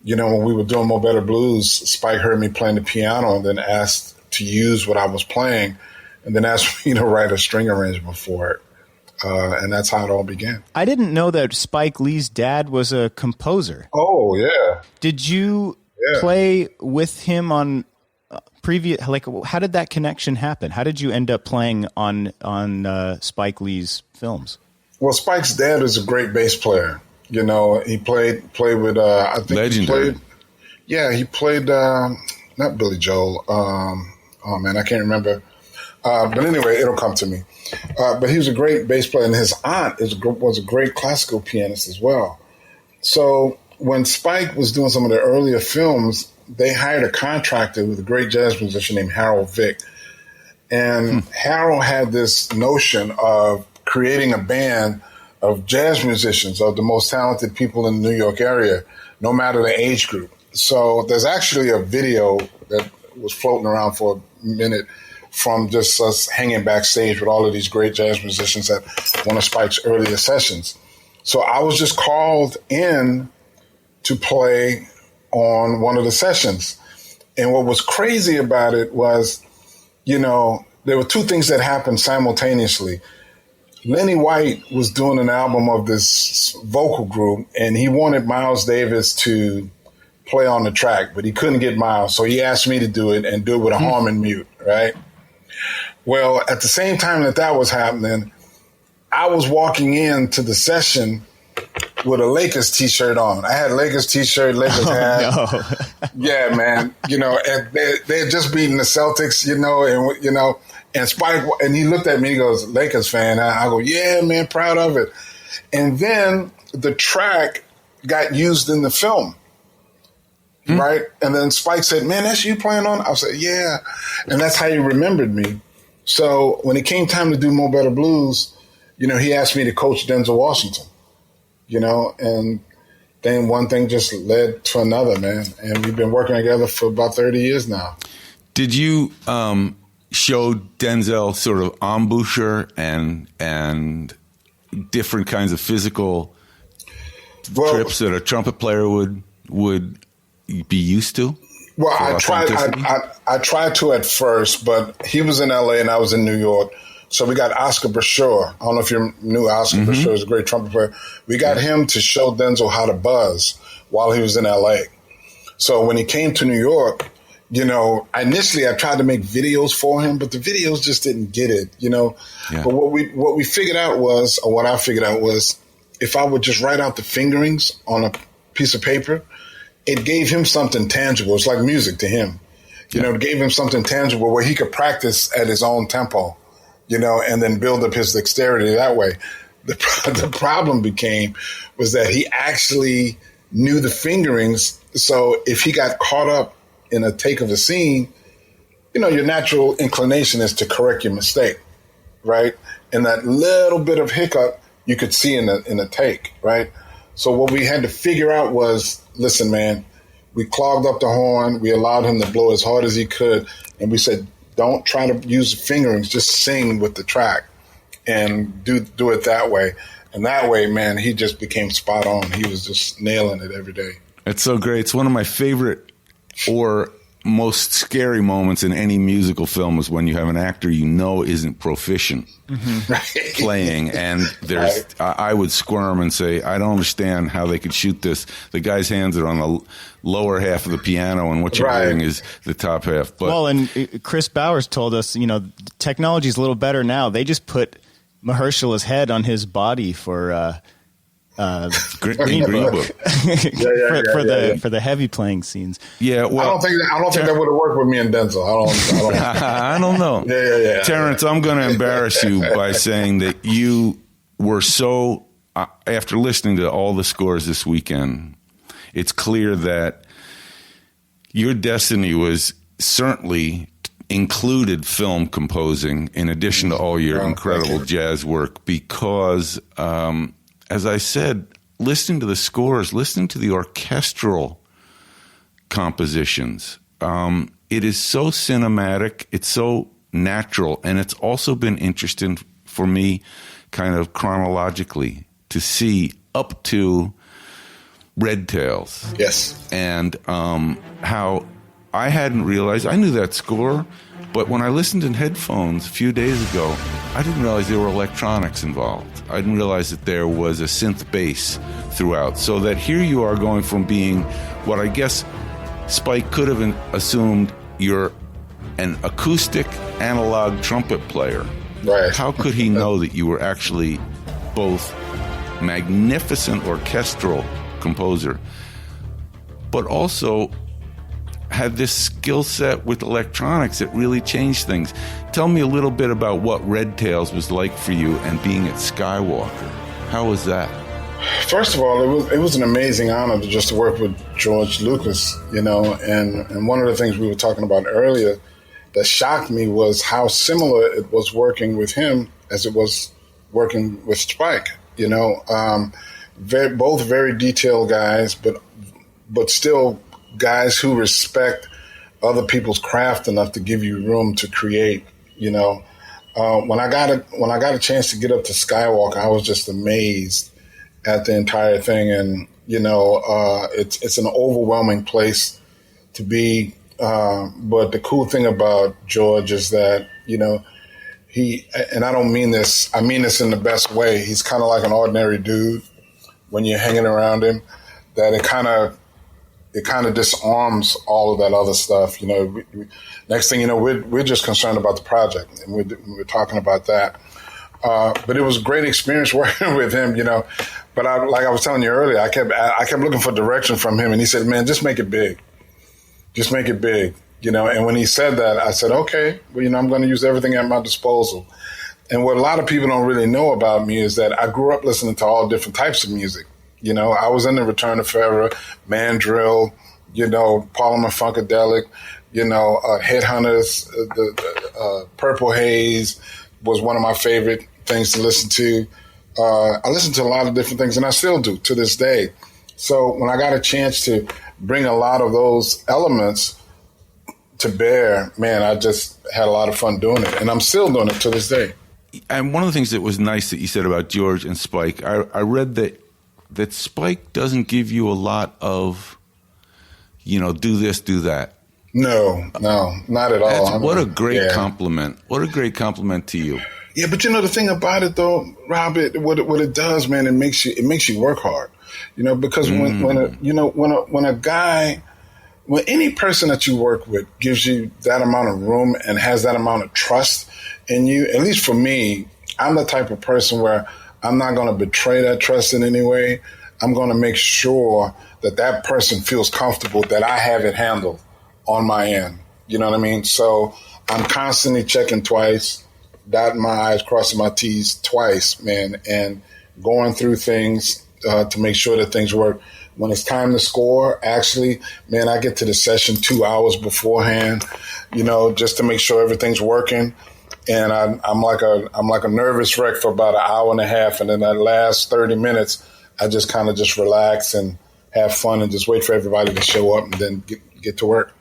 when we were doing Mo Better Blues, Spike heard me playing the piano and then asked to use what I was playing and then asked me to write a string arrangement for it. And that's how it all began. I didn't know that Spike Lee's dad was a composer. Oh, yeah. Did you play with him on previous, how did that connection happen? How did you end up playing on Spike Lee's films? Well, Spike's dad is a great bass player. He played with, I think legendary. He played, not Billy Joel. Oh man, I can't remember. But anyway, it'll come to me. But he was a great bass player, and his aunt was a great classical pianist as well. So when Spike was doing some of the earlier films, they hired a contractor with a great jazz musician named Harold Vick. And Harold had this notion of creating a band of jazz musicians, of the most talented people in the New York area, no matter the age group. So there's actually a video that was floating around for a minute from just us hanging backstage with all of these great jazz musicians at one of Spike's earlier sessions. So I was just called in to play on one of the sessions. And what was crazy about it was, there were two things that happened simultaneously. Lenny White was doing an album of this vocal group, and he wanted Miles Davis to play on the track, but he couldn't get Miles. So he asked me to do it and do it with a Harmon mute, right? Well, at the same time that was happening, I was walking into the session with a Lakers T-shirt on. I had a Lakers T-shirt, Lakers hat. No. Yeah, man. And they had just beaten the Celtics, and Spike, and he looked at me, he goes, Lakers fan. I go, yeah, man, proud of it. And then the track got used in the film, right? And then Spike said, man, that's you playing on? I said, yeah. And that's how he remembered me. So when it came time to do Mo Better Blues, he asked me to coach Denzel Washington. and then one thing just led to another, man. And we've been working together for about 30 years now. Did you show Denzel sort of embouchure and different kinds of physical trips that a trumpet player would be used to? Well, I tried to at first, but he was in L.A. and I was in New York. So we got Oscar Brashear. I don't know if you knew Oscar Brashear is a great trumpet player. We got him to show Denzel how to buzz while he was in L.A. So when he came to New York, initially I tried to make videos for him, but the videos just didn't get it, Yeah. But what I figured out was if I would just write out the fingerings on a piece of paper, it gave him something tangible. It's like music to him. It gave him something tangible where he could practice at his own tempo, and then build up his dexterity that way. The problem was that he actually knew the fingerings. So if he got caught up in a take of a scene, your natural inclination is to correct your mistake, right? And that little bit of hiccup you could see in a take, right? So what we had to figure out was, listen, man, we clogged up the horn. We allowed him to blow as hard as he could. And we said, don't try to use the fingerings, just sing with the track and do it that way. And that way, man, he just became spot on. He was just nailing it every day. It's so great. It's one of my favorite or most scary moments in any musical film is when you have an actor isn't proficient playing, and there's I would squirm and say, I don't understand how they could shoot this. The guy's hands are on the lower half of the piano, and what you're hearing is the top half. But, and Chris Bowers told us, technology's a little better now. They just put Mahershala's head on his body for Green Book for the heavy playing scenes. Yeah, well, I don't think that would have worked with me and Denzel. I don't know. Yeah. Terence, I'm going to embarrass you by saying that you were so. After listening to all the scores this weekend, it's clear that your destiny was certainly included film composing in addition to all your incredible jazz work, because as I said, listening to the scores, listening to the orchestral compositions, it is so cinematic, it's so natural, and it's also been interesting for me kind of chronologically to see up to Red Tails. Yes. And how I hadn't realized, I knew that score, but when I listened in headphones a few days ago, I didn't realize there were electronics involved. I didn't realize that there was a synth bass throughout. So that here you are going from being what I guess Spike could have assumed you're an acoustic analog trumpet player. Right. How could he know that you were actually both magnificent orchestral composer, but also had this skill set with electronics that really changed things? Tell me a little bit about what Red Tails was like for you and being at Skywalker. How was that? First of all, it was an amazing honor to work with George Lucas, and one of the things we were talking about earlier that shocked me was how similar it was working with him as it was working with Spike. Both very detailed guys, but still guys who respect other people's craft enough to give you room to create. When I got a chance to get up to Skywalker, I was just amazed at the entire thing, and it's an overwhelming place to be. But the cool thing about George is that he, and I don't mean this, I mean this in the best way. He's kind of like an ordinary dude when you're hanging around him. That it kind of disarms all of that other stuff. Next thing you know, we're just concerned about the project, and we're talking about that. But it was a great experience working with him, But like I was telling you earlier, I kept looking for direction from him, and he said, "Man, just make it big. Just make it big." And when he said that, I said, "Okay, well, I'm going to use everything at my disposal." And what a lot of people don't really know about me is that I grew up listening to all different types of music. I was in the Return of Pharaoh, Mandrill, Parliament Funkadelic, Headhunters, the Purple Haze was one of my favorite things to listen to. I listened to a lot of different things, and I still do to this day. So when I got a chance to bring a lot of those elements to bear, man, I just had a lot of fun doing it, and I'm still doing it to this day. And one of the things that was nice that you said about George and Spike, I read that Spike doesn't give you a lot of, do this, do that. No, not at all. What a great compliment. What a great compliment to you. Yeah, but the thing about it though, Rob, what it does, man, it makes you work hard. Because when any person that you work with gives you that amount of room and has that amount of trust in you, at least for me, I'm the type of person where I'm not going to betray that trust in any way. I'm going to make sure that person feels comfortable that I have it handled on my end. You know what I mean? So I'm constantly checking twice, dotting my I's, crossing my T's twice, man, and going through things to make sure that things work. When it's time to score, actually, man, I get to the session 2 hours beforehand, just to make sure everything's working. And I'm like a nervous wreck for about an hour and a half, and then that last 30 minutes, I just kind of just relax and have fun and just wait for everybody to show up and then get to work.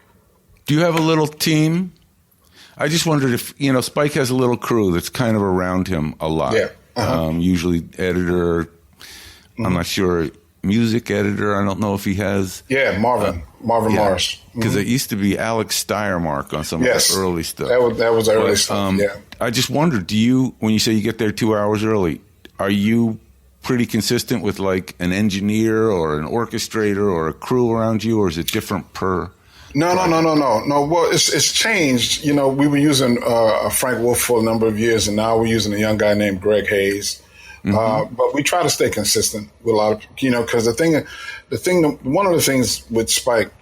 Do you have a little team? I just wondered if, Spike has a little crew that's kind of around him a lot. Yeah. Uh-huh. Usually editor, I'm not sure, music editor. I don't know if he has. Yeah, Marvin Morris. Because it used to be Alex Steyermark on some of the early stuff. That was early stuff, yeah. I just wondered, when you say you get there 2 hours early, are you pretty consistent with like an engineer or an orchestrator or a crew around you, or is it different per? No. Well, it's changed. We were using Frank Wolf for a number of years, and now we're using a young guy named Greg Hayes. But we try to stay consistent with a lot of, because one of the things with Spike,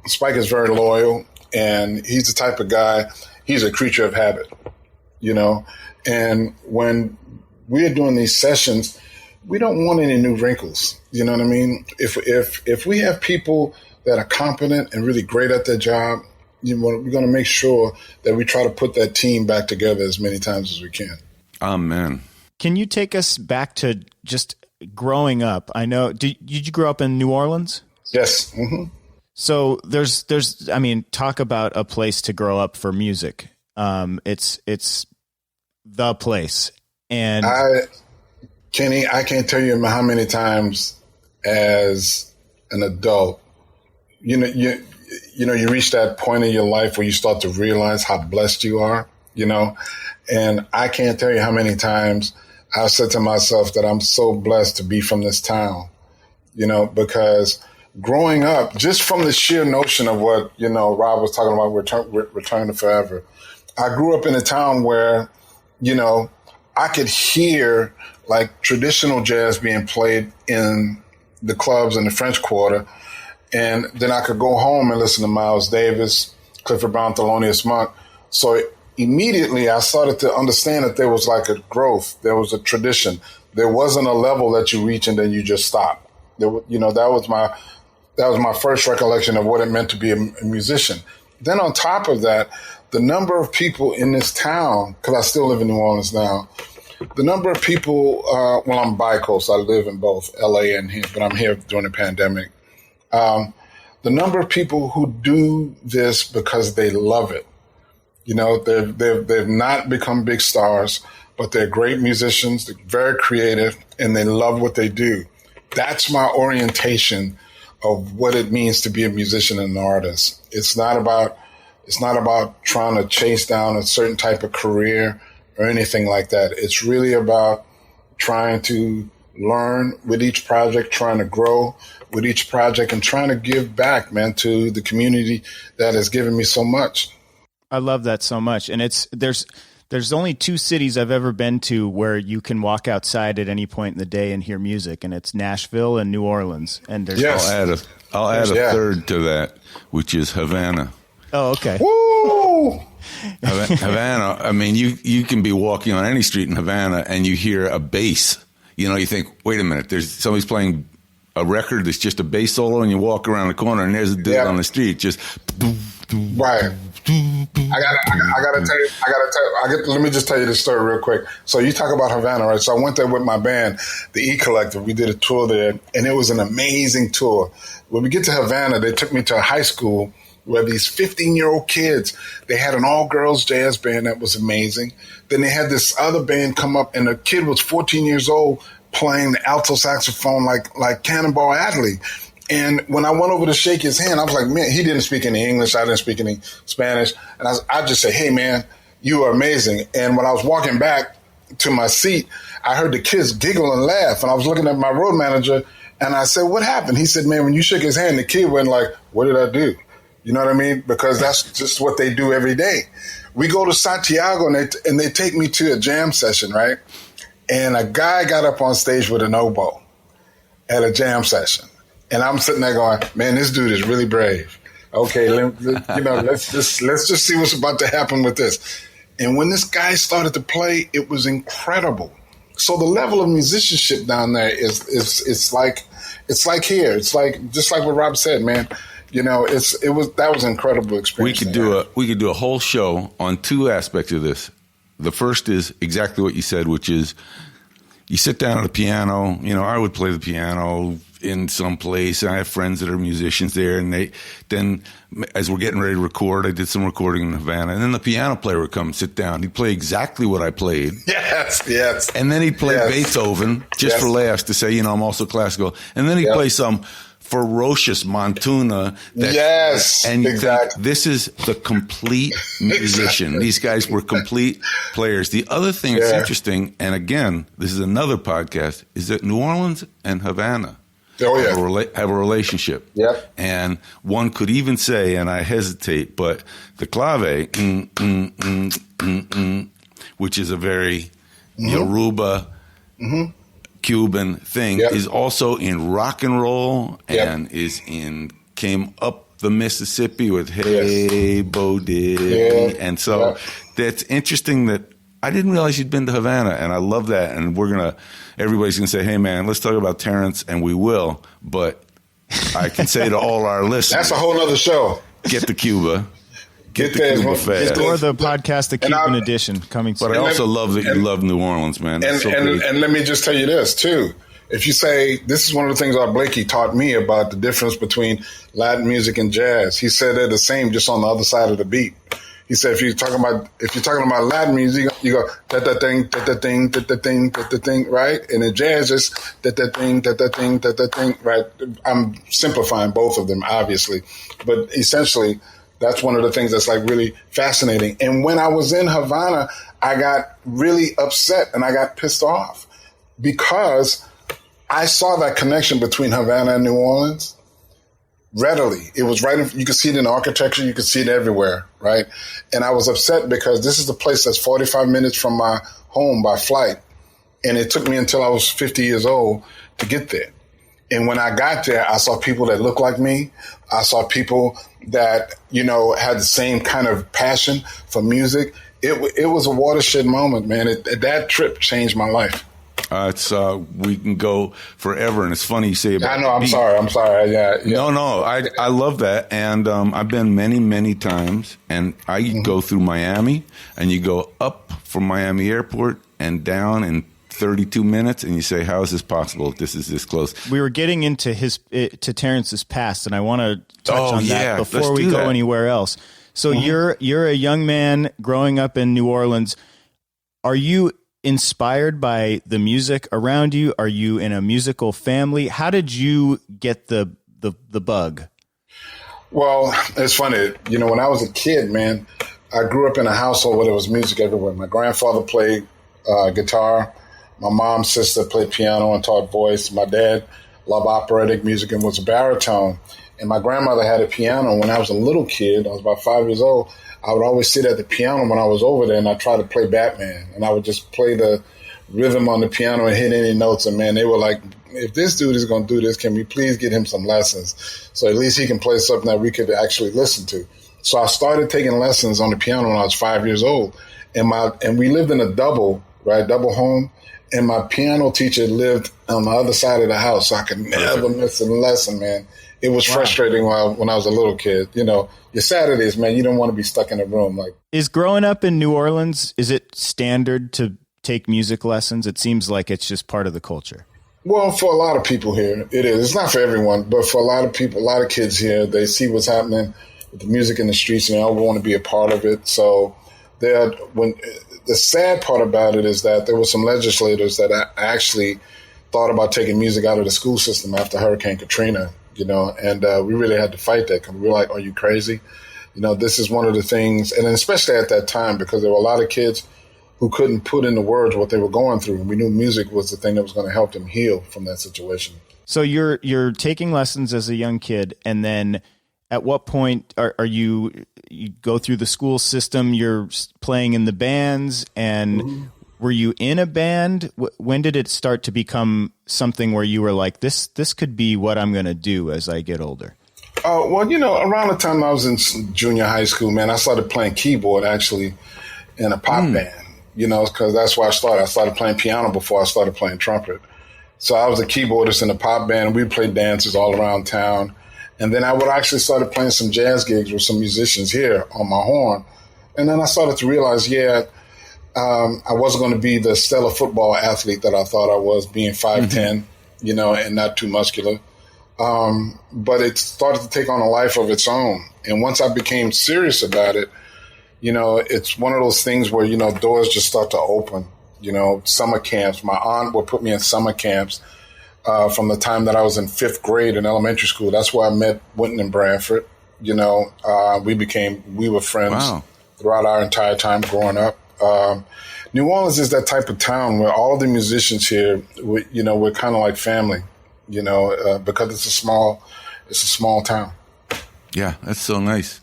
Spike is very loyal, and he's the type of guy, he's a creature of habit, and when we're doing these sessions, we don't want any new wrinkles. You know what I mean? If we have people that are competent and really great at their job, we're going to make sure that we try to put that team back together as many times as we can. Amen. Can you take us back to just growing up? I know, did you grow up in New Orleans? Yes. Mm-hmm. So there's, talk about a place to grow up for music. It's the place. And Kenny, I can't tell you how many times as an adult, you reach that point in your life where you start to realize how blessed you are, and I can't tell you how many times I've said to myself that I'm so blessed to be from this town, because growing up, just from the sheer notion of what, Rob was talking about, Return to Forever, I grew up in a town where, I could hear like traditional jazz being played in the clubs in the French Quarter. And then I could go home and listen to Miles Davis, Clifford Brown, Thelonious Monk. So immediately I started to understand that there was like a growth. There was a tradition. There wasn't a level that you reach and then you just stop. That was my first recollection of what it meant to be a musician. Then on top of that, the number of people in this town, because I still live in New Orleans now, the number of people, I'm bi-coast. I live in both LA and here, but I'm here during the pandemic. The number of people who do this because they love it. They've not become big stars, but they're great musicians, they're very creative, and they love what they do. That's my orientation of what it means to be a musician and an artist. It's not about trying to chase down a certain type of career or anything like that. It's really about trying to learn with each project, trying to grow with each project, and trying to give back, man, to the community that has given me so much. I love that so much. And there's only 2 cities I've ever been to where you can walk outside at any point in the day and hear music, and it's Nashville and New Orleans. And there's I'll add a third to that, which is Havana. Oh, okay. Woo! Havana. You can be walking on any street in Havana and you hear a bass. You think, wait a minute, somebody's playing a record that's just a bass solo, and you walk around the corner and there's a dude on the street just right. Let me just tell you this story real quick. So you talk about Havana, right? So I went there with my band, the E Collective. We did a tour there, and it was an amazing tour. When we get to Havana, they took me to a high school where these 15-year-old kids, they had an all-girls jazz band that was amazing. Then they had this other band come up, and the kid was 14 years old playing the alto saxophone like Cannonball Adderley. And when I went over to shake his hand, I was like, man, he didn't speak any English. I didn't speak any Spanish. And I just said, hey, man, you are amazing. And when I was walking back to my seat, I heard the kids giggle and laugh. And I was looking at my road manager, and I said, what happened? He said, man, when you shook his hand, the kid went like, what did I do? You know what I mean? Because that's just what they do every day. We go to Santiago, and they take me to a jam session, right? And a guy got up on stage with an oboe at a jam session. And I'm sitting there going, man, this dude is really brave. Okay, let's just see what's about to happen with this. And when this guy started to play, it was incredible. So the level of musicianship down there it's like here. It's like just like what Rob said, man. That was an incredible experience. We could do a whole show on two aspects of this. The first is exactly what you said, which is you sit down at a piano. I would play the piano in some place. I have friends that are musicians there, and then as we're getting ready to record, I did some recording in Havana, and then the piano player would come sit down. He'd play exactly what I played. Yes. And then he'd play Beethoven just for laughs to say, I'm also classical. And then he'd play some ferocious Montuna. And you think, this is the complete musician. These guys were complete players. The other thing that's interesting, and again, this is another podcast, is that New Orleans and Havana have a relationship. Yep. And one could even say, and I hesitate, but the clave, which is a very Yoruba, Cuban thing, is also in rock and roll and came up the Mississippi with Hey Bo Diddley. And so that's interesting that I didn't realize you'd been to Havana, and I love that. And everybody's going to say, hey, man, let's talk about Terence, and we will. But I can say to all our listeners. That's a whole other show. Get to Cuba. Get the Cuba fast. Or the podcast, the Cuban edition, coming soon. But I also love that you love New Orleans, man. And let me just tell you this, too. If you say, this is one of the things Art Blakey taught me about the difference between Latin music and jazz. He said they're the same, just on the other side of the beat. He said, if you're talking about Latin music, you go da-da-ding, da-da-ding, da-da-ding, da-da-ding, right? And in jazz, it's da-da-ding, da-da-ding, da-da-ding, right? I'm simplifying both of them, obviously. But essentially, that's one of the things that's like really fascinating. And when I was in Havana, I got really upset and I got pissed off because I saw that connection between Havana and New Orleans readily. It was you could see it in architecture, you could see it everywhere, right? And I was upset because this is a place that's 45 minutes from my home by flight. And it took me until I was 50 years old to get there. And when I got there, I saw people that looked like me. I saw people that, had the same kind of passion for music. It was a watershed moment, man. That trip changed my life. We can go forever, and it's funny you say about. I know. I'm sorry. Yeah. No. I love that, and I've been many, many times, and I go through Miami, and you go up from Miami Airport and down in 32 minutes, and you say, how is this possible if this is this close? We were getting into to Terence's past, and I want to touch on that before we go anywhere else. So you're a young man growing up in New Orleans. Are you inspired by the music around you? Are you in a musical family? How did you get the bug? Well, it's funny. When I was a kid, man, I grew up in a household where there was music everywhere. My grandfather played guitar. My mom's sister played piano and taught voice. My dad loved operatic music and was a baritone. And my grandmother had a piano. When I was a little kid, I was about 5 years old, I would always sit at the piano when I was over there, and I'd try to play Batman. And I would just play the rhythm on the piano and hit any notes. And, man, they were like, if this dude is going to do this, can we please get him some lessons so at least he can play something that we could actually listen to? So I started taking lessons on the piano when I was 5 years old. And we lived in a double home. And my piano teacher lived on the other side of the house, so I could never miss a lesson, man. it was frustrating when I was a little kid. You know, your Saturdays, man, you don't want to be stuck in a room. Like, is growing up in New Orleans, is it standard to take music lessons? It seems like it's just part of the culture. Well, for a lot of people here, it is. It's not for everyone, but for a lot of people, a lot of kids here, they see what's happening with the music in the streets and they all want to be a part of it. So the sad part about it is that there were some legislators that actually thought about taking music out of the school system after Hurricane Katrina, you know, and we really had to fight that because we were like, are you crazy? You know, this is one of the things, and especially at that time, because there were a lot of kids who couldn't put into words what they were going through. And we knew music was the thing that was going to help them heal from that situation. So you're taking lessons as a young kid, and then at what point are you go through the school system, you're playing in the bands, and were you in a band? When did it start to become something where you were like, this could be what I'm going to do as I get older? Well, you know, around the time I was in junior high school, man, I started playing keyboard actually in a pop band. You know, because that's where I started. I started playing piano before I started playing trumpet. So I was a keyboardist in a pop band. We played dances all around town. And then I would actually started playing some jazz gigs with some musicians here on my horn. And then I started to realize, I wasn't going to be the stellar football athlete that I thought I was, being 5'10", you know, and not too muscular. But it started to take on a life of its own. And once I became serious about it, you know, it's one of those things where, you know, doors just start to open, you know, summer camps. My aunt would put me in summer camps from the time that I was in 5th grade in elementary school. That's where I met Winton and Bradford. You know, we were friends throughout our entire time growing up. New Orleans is that type of town where all the musicians here, we're kind of like family, you know, because it's a small town. Yeah, that's so nice.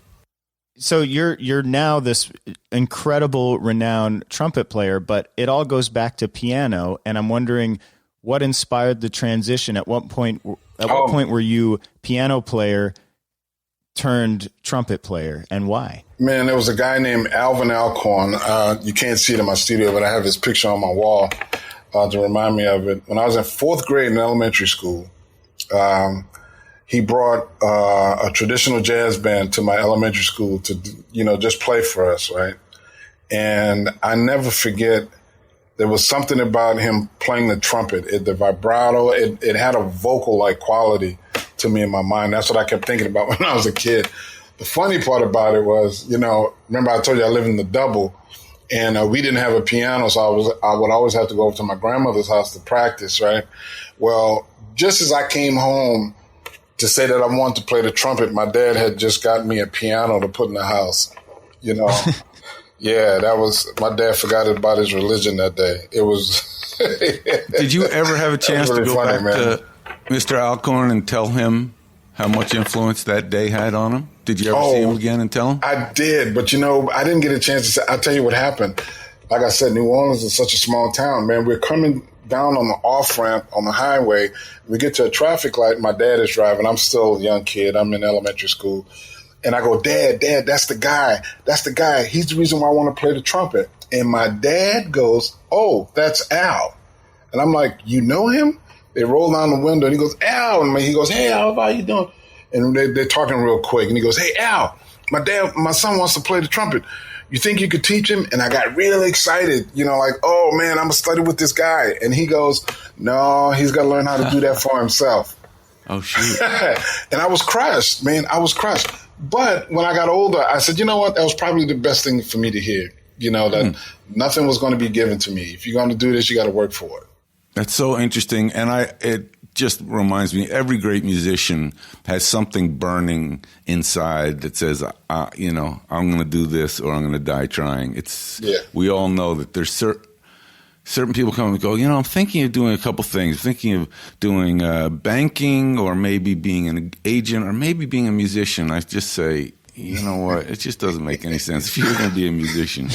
So you're now this incredible, renowned trumpet player, but it all goes back to piano. And I'm wondering what inspired the transition. At what point were you piano player turned trumpet player, and why? Man, there was a guy named Alvin Alcorn. You can't see it in my studio, but I have his picture on my wall to remind me of it. When I was in 4th grade in elementary school, he brought a traditional jazz band to my elementary school to, you know, just play for us, right? And I never forget, there was something about him playing the trumpet, the vibrato, it had a vocal-like quality to me in my mind. That's what I kept thinking about when I was a kid. The funny part about it was, you know, remember I told you I lived in the double, and we didn't have a piano, so I would always have to go over to my grandmother's house to practice, right? Well, just as I came home to say that I wanted to play the trumpet, my dad had just gotten me a piano to put in the house, you know. Yeah, my dad forgot about his religion that day. It was. Did you ever have a chance really to go funny, back to Mr. Alcorn and tell him how much influence that day had on him? Did you ever see him again and tell him? I did, but, you know, I didn't get a chance to say. I'll tell you what happened. Like I said, New Orleans is such a small town, man. We're coming down on the off-ramp on the highway. We get to a traffic light. My dad is driving. I'm still a young kid. I'm in elementary school. And I go, Dad, that's the guy. That's the guy. He's the reason why I want to play the trumpet. And my dad goes, oh, that's Al. And I'm like, you know him? They roll down the window and he goes, Al. And he goes, hey, Al, how you doing? And they're talking real quick. And he goes, hey, Al, my son wants to play the trumpet. You think you could teach him? And I got really excited, you know, like, oh, man, I'm going to study with this guy. And he goes, no, he's got to learn how to do that for himself. Oh, shoot. And I was crushed, man. I was crushed. But when I got older, I said, you know what? That was probably the best thing for me to hear, you know, that nothing was going to be given to me. If you're going to do this, you got to work for it. That's so interesting. And it just reminds me, every great musician has something burning inside that says, you know, I'm going to do this or I'm going to die trying. We all know that there's certain people come and go, you know, I'm thinking of doing a couple things. I'm thinking of doing banking or maybe being an agent or maybe being a musician. I just say, you know what? It just doesn't make any sense if you're going to be a musician.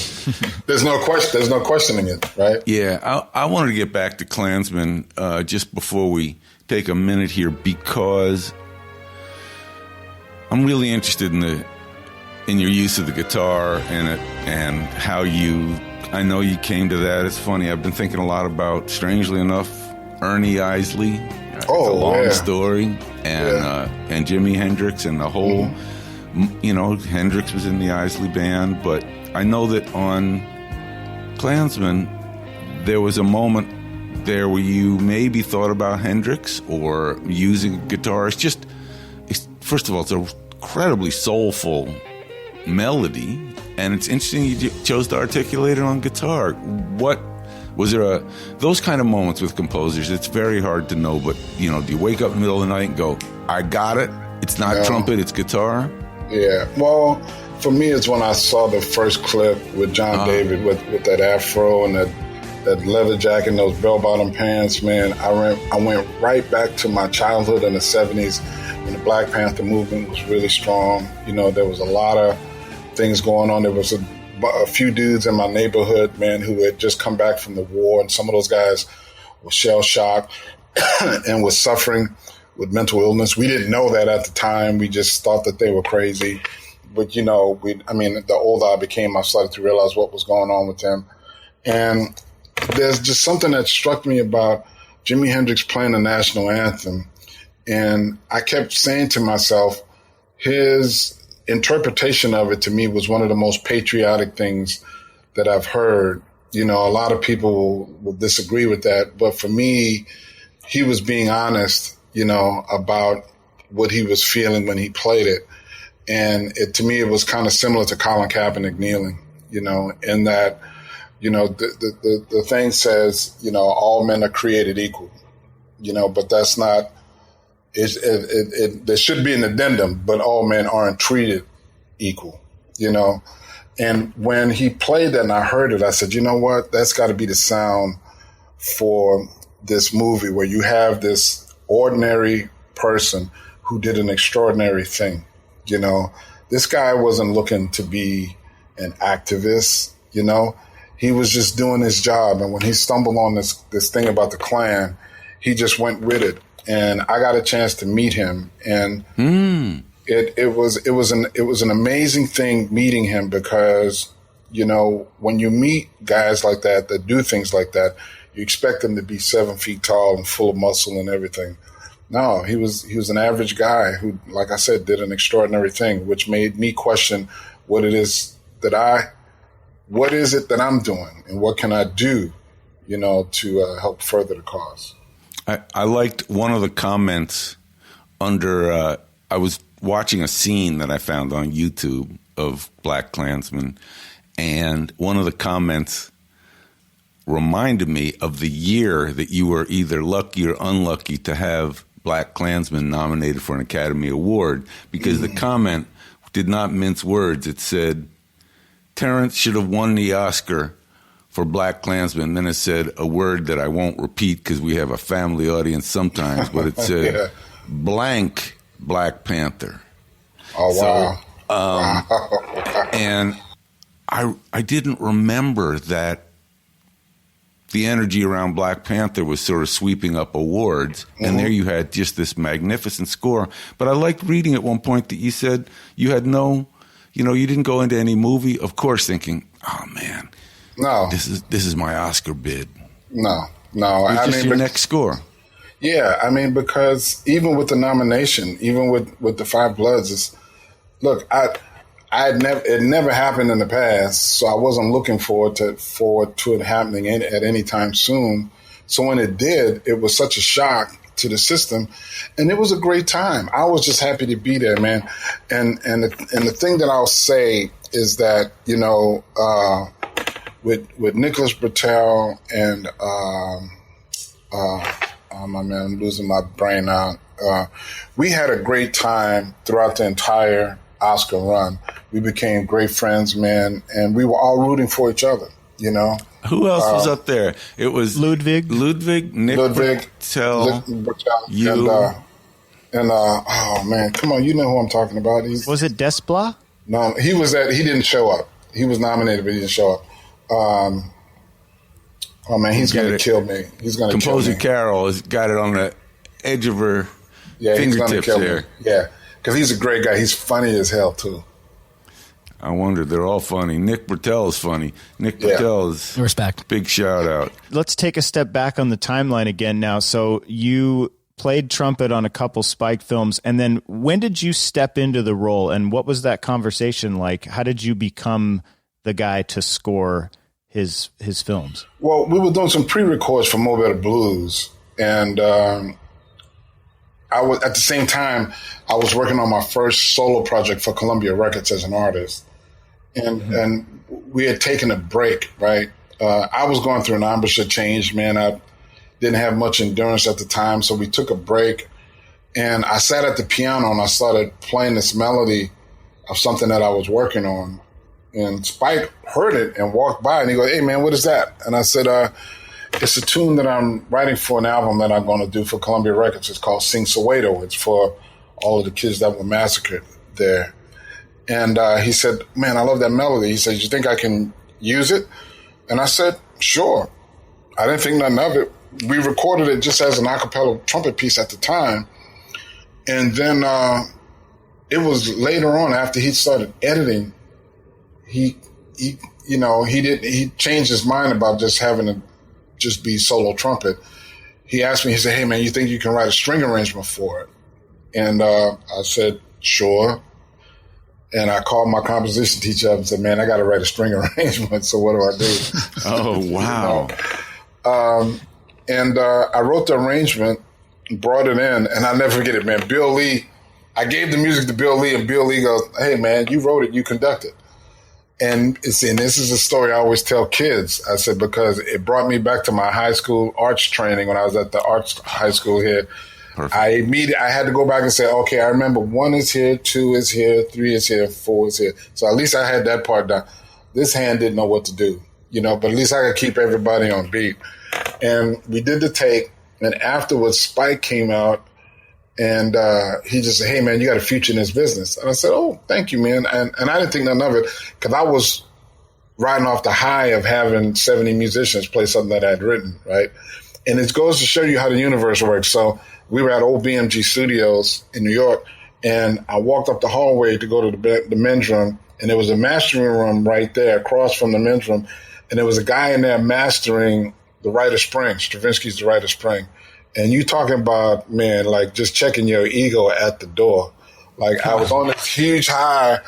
There's no questioning it, right? Yeah. I wanted to get back to Klansman just before we take a minute here because I'm really interested in your use of the guitar and how I know you came to that. It's funny. I've been thinking a lot about, strangely enough, Ernie Isley The Long Story, and Jimi Hendrix, and the whole. You know, Hendrix was in the Isley Band, but I know that on Klansman, there was a moment there where you maybe thought about Hendrix or using a guitar. First of all, it's an incredibly soulful melody, and it's interesting you chose to articulate it on guitar. What was there those kind of moments with composers? It's very hard to know, but you know, do you wake up in the middle of the night and go, "I got it"? It's not trumpet, it's guitar. Yeah, well, for me, it's when I saw the first clip with John David with that afro and that leather jacket and those bell-bottom pants. Man, I went right back to my childhood in the 70s when the Black Panther movement was really strong. You know, there was a lot of things going on. There was a few dudes in my neighborhood, man, who had just come back from the war, and some of those guys were shell-shocked and was suffering with mental illness. We didn't know that at the time. We just thought that they were crazy. But, you know, the older I became, I started to realize what was going on with them. And there's just something that struck me about Jimi Hendrix playing the national anthem. And I kept saying to myself, his interpretation of it to me was one of the most patriotic things that I've heard. You know, a lot of people will disagree with that. But for me, he was being honest, you know, about what he was feeling when he played it. And to me, it was kind of similar to Colin Kaepernick kneeling, you know, in that, you know, the thing says, you know, all men are created equal, you know, but that's not, there should be an addendum, but all men aren't treated equal, you know. And when he played that and I heard it, I said, you know what, that's got to be the sound for this movie where you have this ordinary person who did an extraordinary thing. You know, this guy wasn't looking to be an activist, you know, he was just doing his job. And when he stumbled on this thing about the Klan, he just went with it. And I got a chance to meet him, and it was an amazing thing meeting him, because, you know, when you meet guys like that do things like that, you expect them to be 7 feet tall and full of muscle and everything. No, he was an average guy who, like I said, did an extraordinary thing, which made me question what is it that I'm doing, and what can I do, you know, to help further the cause. I liked one of the comments under, I was watching a scene that I found on YouTube of Black Klansman, and one of the comments reminded me of the year that you were either lucky or unlucky to have Black Klansman nominated for an Academy Award, because the comment did not mince words. It said, Terence should have won the Oscar for Black Klansman. Then it said a word that I won't repeat because we have a family audience sometimes, but it said blank Black Panther. Oh, wow. Wow. And I didn't remember that the energy around Black Panther was sort of sweeping up awards, and there you had just this magnificent score. But I liked reading at one point that you said you had you didn't go into any movie, of course, thinking, oh man, no, this is my Oscar bid. No. It's just your next score. Yeah, I mean, because even with the nomination, even with the Five Bloods, it never happened in the past, so I wasn't looking forward to it happening at any time soon. So when it did, it was such a shock to the system, and it was a great time. I was just happy to be there, man. And the thing that I'll say is that, you know, with Nicholas Britell and my man, I'm losing my brain now. We had a great time throughout the entire Oscar run. We became great friends, man, and we were all rooting for each other, you know. Who else was up there? It was Ludwig, Nick Britell, you. Oh man, come on, you know who I'm talking about. Was it Desplat? No, he didn't show up. He was nominated, but he didn't show up. Oh man, he's going to kill me. He's going to kill me. Composer Carol has got it on the edge of her fingertips there. Me. Yeah, because he's a great guy. He's funny as hell too. I wonder. They're all funny. Nick Britell is funny. Nick Britell is respect. Big shout out. Let's take a step back on the timeline again now. So you played trumpet on a couple Spike films, and then when did you step into the role, and what was that conversation like? How did you become the guy to score his films? Well, we were doing some pre-records for Mo Better Blues, and I was at the same time I was working on my first solo project for Columbia Records as an artist, and we had taken a break. Right, I was going through an embouchure change, man. I didn't have much endurance at the time, so we took a break, and I sat at the piano and I started playing this melody of something that I was working on. And Spike heard it and walked by, and he goes, "Hey, man, what is that?" And I said, "It's a tune that I'm writing for an album that I'm going to do for Columbia Records. It's called Sing Soweto. It's for all of the kids that were massacred there." And he said, "Man, I love that melody." He said, "You think I can use it?" And I said, "Sure." I didn't think nothing of it. We recorded it just as an a cappella trumpet piece at the time. And then it was later on, after he started editing, he changed his mind about just having to just be solo trumpet. He asked me, he said, "Hey man, you think you can write a string arrangement for it?" And I said, "Sure." And I called my composition teacher up and said, "Man, I got to write a string arrangement. So what do I do?" Oh, wow. I wrote the arrangement, brought it in, and I'll never forget it, man. Bill Lee, I gave the music to Bill Lee, and Bill Lee goes, "Hey man, you wrote it, you conducted." And this is a story I always tell kids. I said, because it brought me back to my high school arts training when I was at the arts high school here. Perfect. I had to go back and say, okay, I remember 1 is here, 2 is here, 3 is here, 4 is here. So at least I had that part down. This hand didn't know what to do, but at least I could keep everybody on beat. And we did the take, and afterwards Spike came out, and he just said, "Hey, man, you got a future in this business." And I said, "Oh, thank you, man." And I didn't think nothing of it, because I was riding off the high of having 70 musicians play something that I had written, right? And it goes to show you how the universe works. So we were at old BMG Studios in New York, and I walked up the hallway to go to the men's room, and there was a mastering room right there across from the men's room, and there was a guy in there mastering the Rite of Spring, Stravinsky's The Rite of Spring. And you talking about, man, like just checking your ego at the door. Like I was on this huge high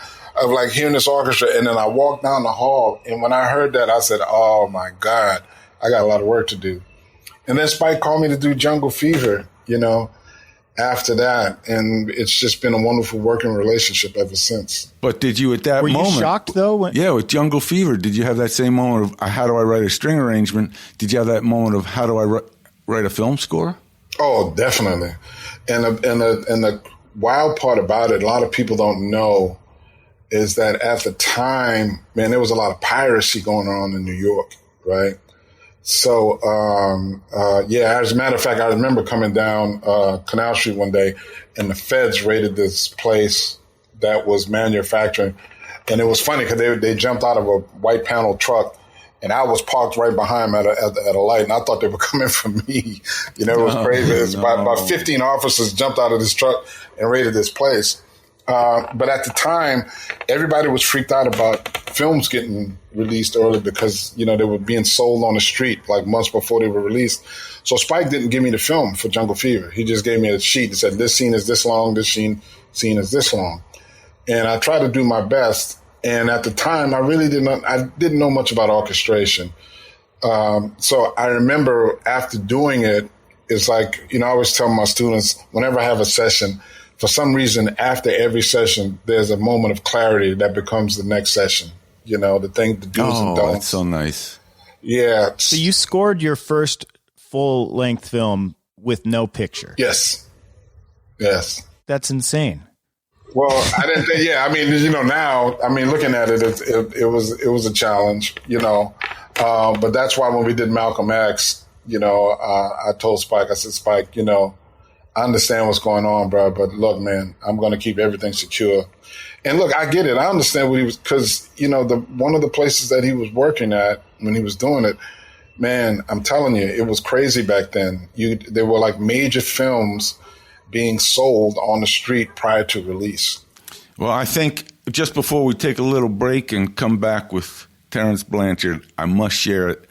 of like hearing this orchestra, and then I walked down the hall, and when I heard that, I said, "Oh my God, I got a lot of work to do." And then Spike called me to do Jungle Fever, after that. And it's just been a wonderful working relationship ever since. But did you at that moment... Were you shocked, though? Yeah, with Jungle Fever, did you have that same moment of how do I write a string arrangement? Did you have that moment of how do I write a film score? Oh, definitely. And the wild part about it, a lot of people don't know, is that at the time, man, there was a lot of piracy going on in New York, right? So, as a matter of fact, I remember coming down Canal Street one day, and the feds raided this place that was manufacturing. And it was funny because they jumped out of a white panel truck, and I was parked right behind them at a light, and I thought they were coming for me. It was crazy. About 15 officers jumped out of this truck and raided this place. But at the time, everybody was freaked out about films getting released early because, they were being sold on the street like months before they were released. So Spike didn't give me the film for Jungle Fever. He just gave me a sheet and said, this scene is this long, this scene is this long. And I tried to do my best. And at the time, I didn't know much about orchestration. So I remember after doing it, it's like, I always tell my students, whenever I have a session, for some reason, after every session, there's a moment of clarity that becomes the next session. The do's and don'ts. Oh, that's so nice. Yeah. So you scored your first full-length film with no picture. Yes. That's insane. Well, I didn't think, now, looking at it, it was a challenge, but that's why when we did Malcolm X, I told Spike, I said, Spike, I understand what's going on, bro, but look, man, I'm going to keep everything secure. And look, I get it. I understand what he was, because, one of the places that he was working at when he was doing it, man, I'm telling you, it was crazy back then. There were like major films being sold on the street prior to release. Well, I think just before we take a little break and come back with Terence Blanchard, I must share it,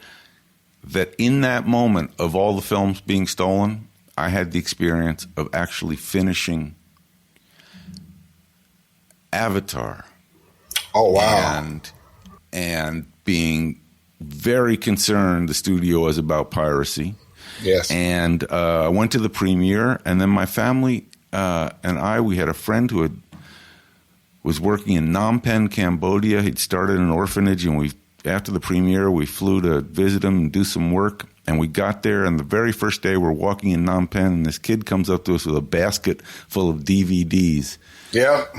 that in that moment of all the films being stolen, I had the experience of actually finishing Avatar. Oh, wow. And being very concerned the studio was about piracy. Yes. And I went to the premiere, and then my family we had a friend who was working in Phnom Penh, Cambodia. He'd started an orphanage, and after the premiere, we flew to visit him and do some work. And we got there, and the very first day we're walking in Phnom Penh, and this kid comes up to us with a basket full of DVDs. Yep.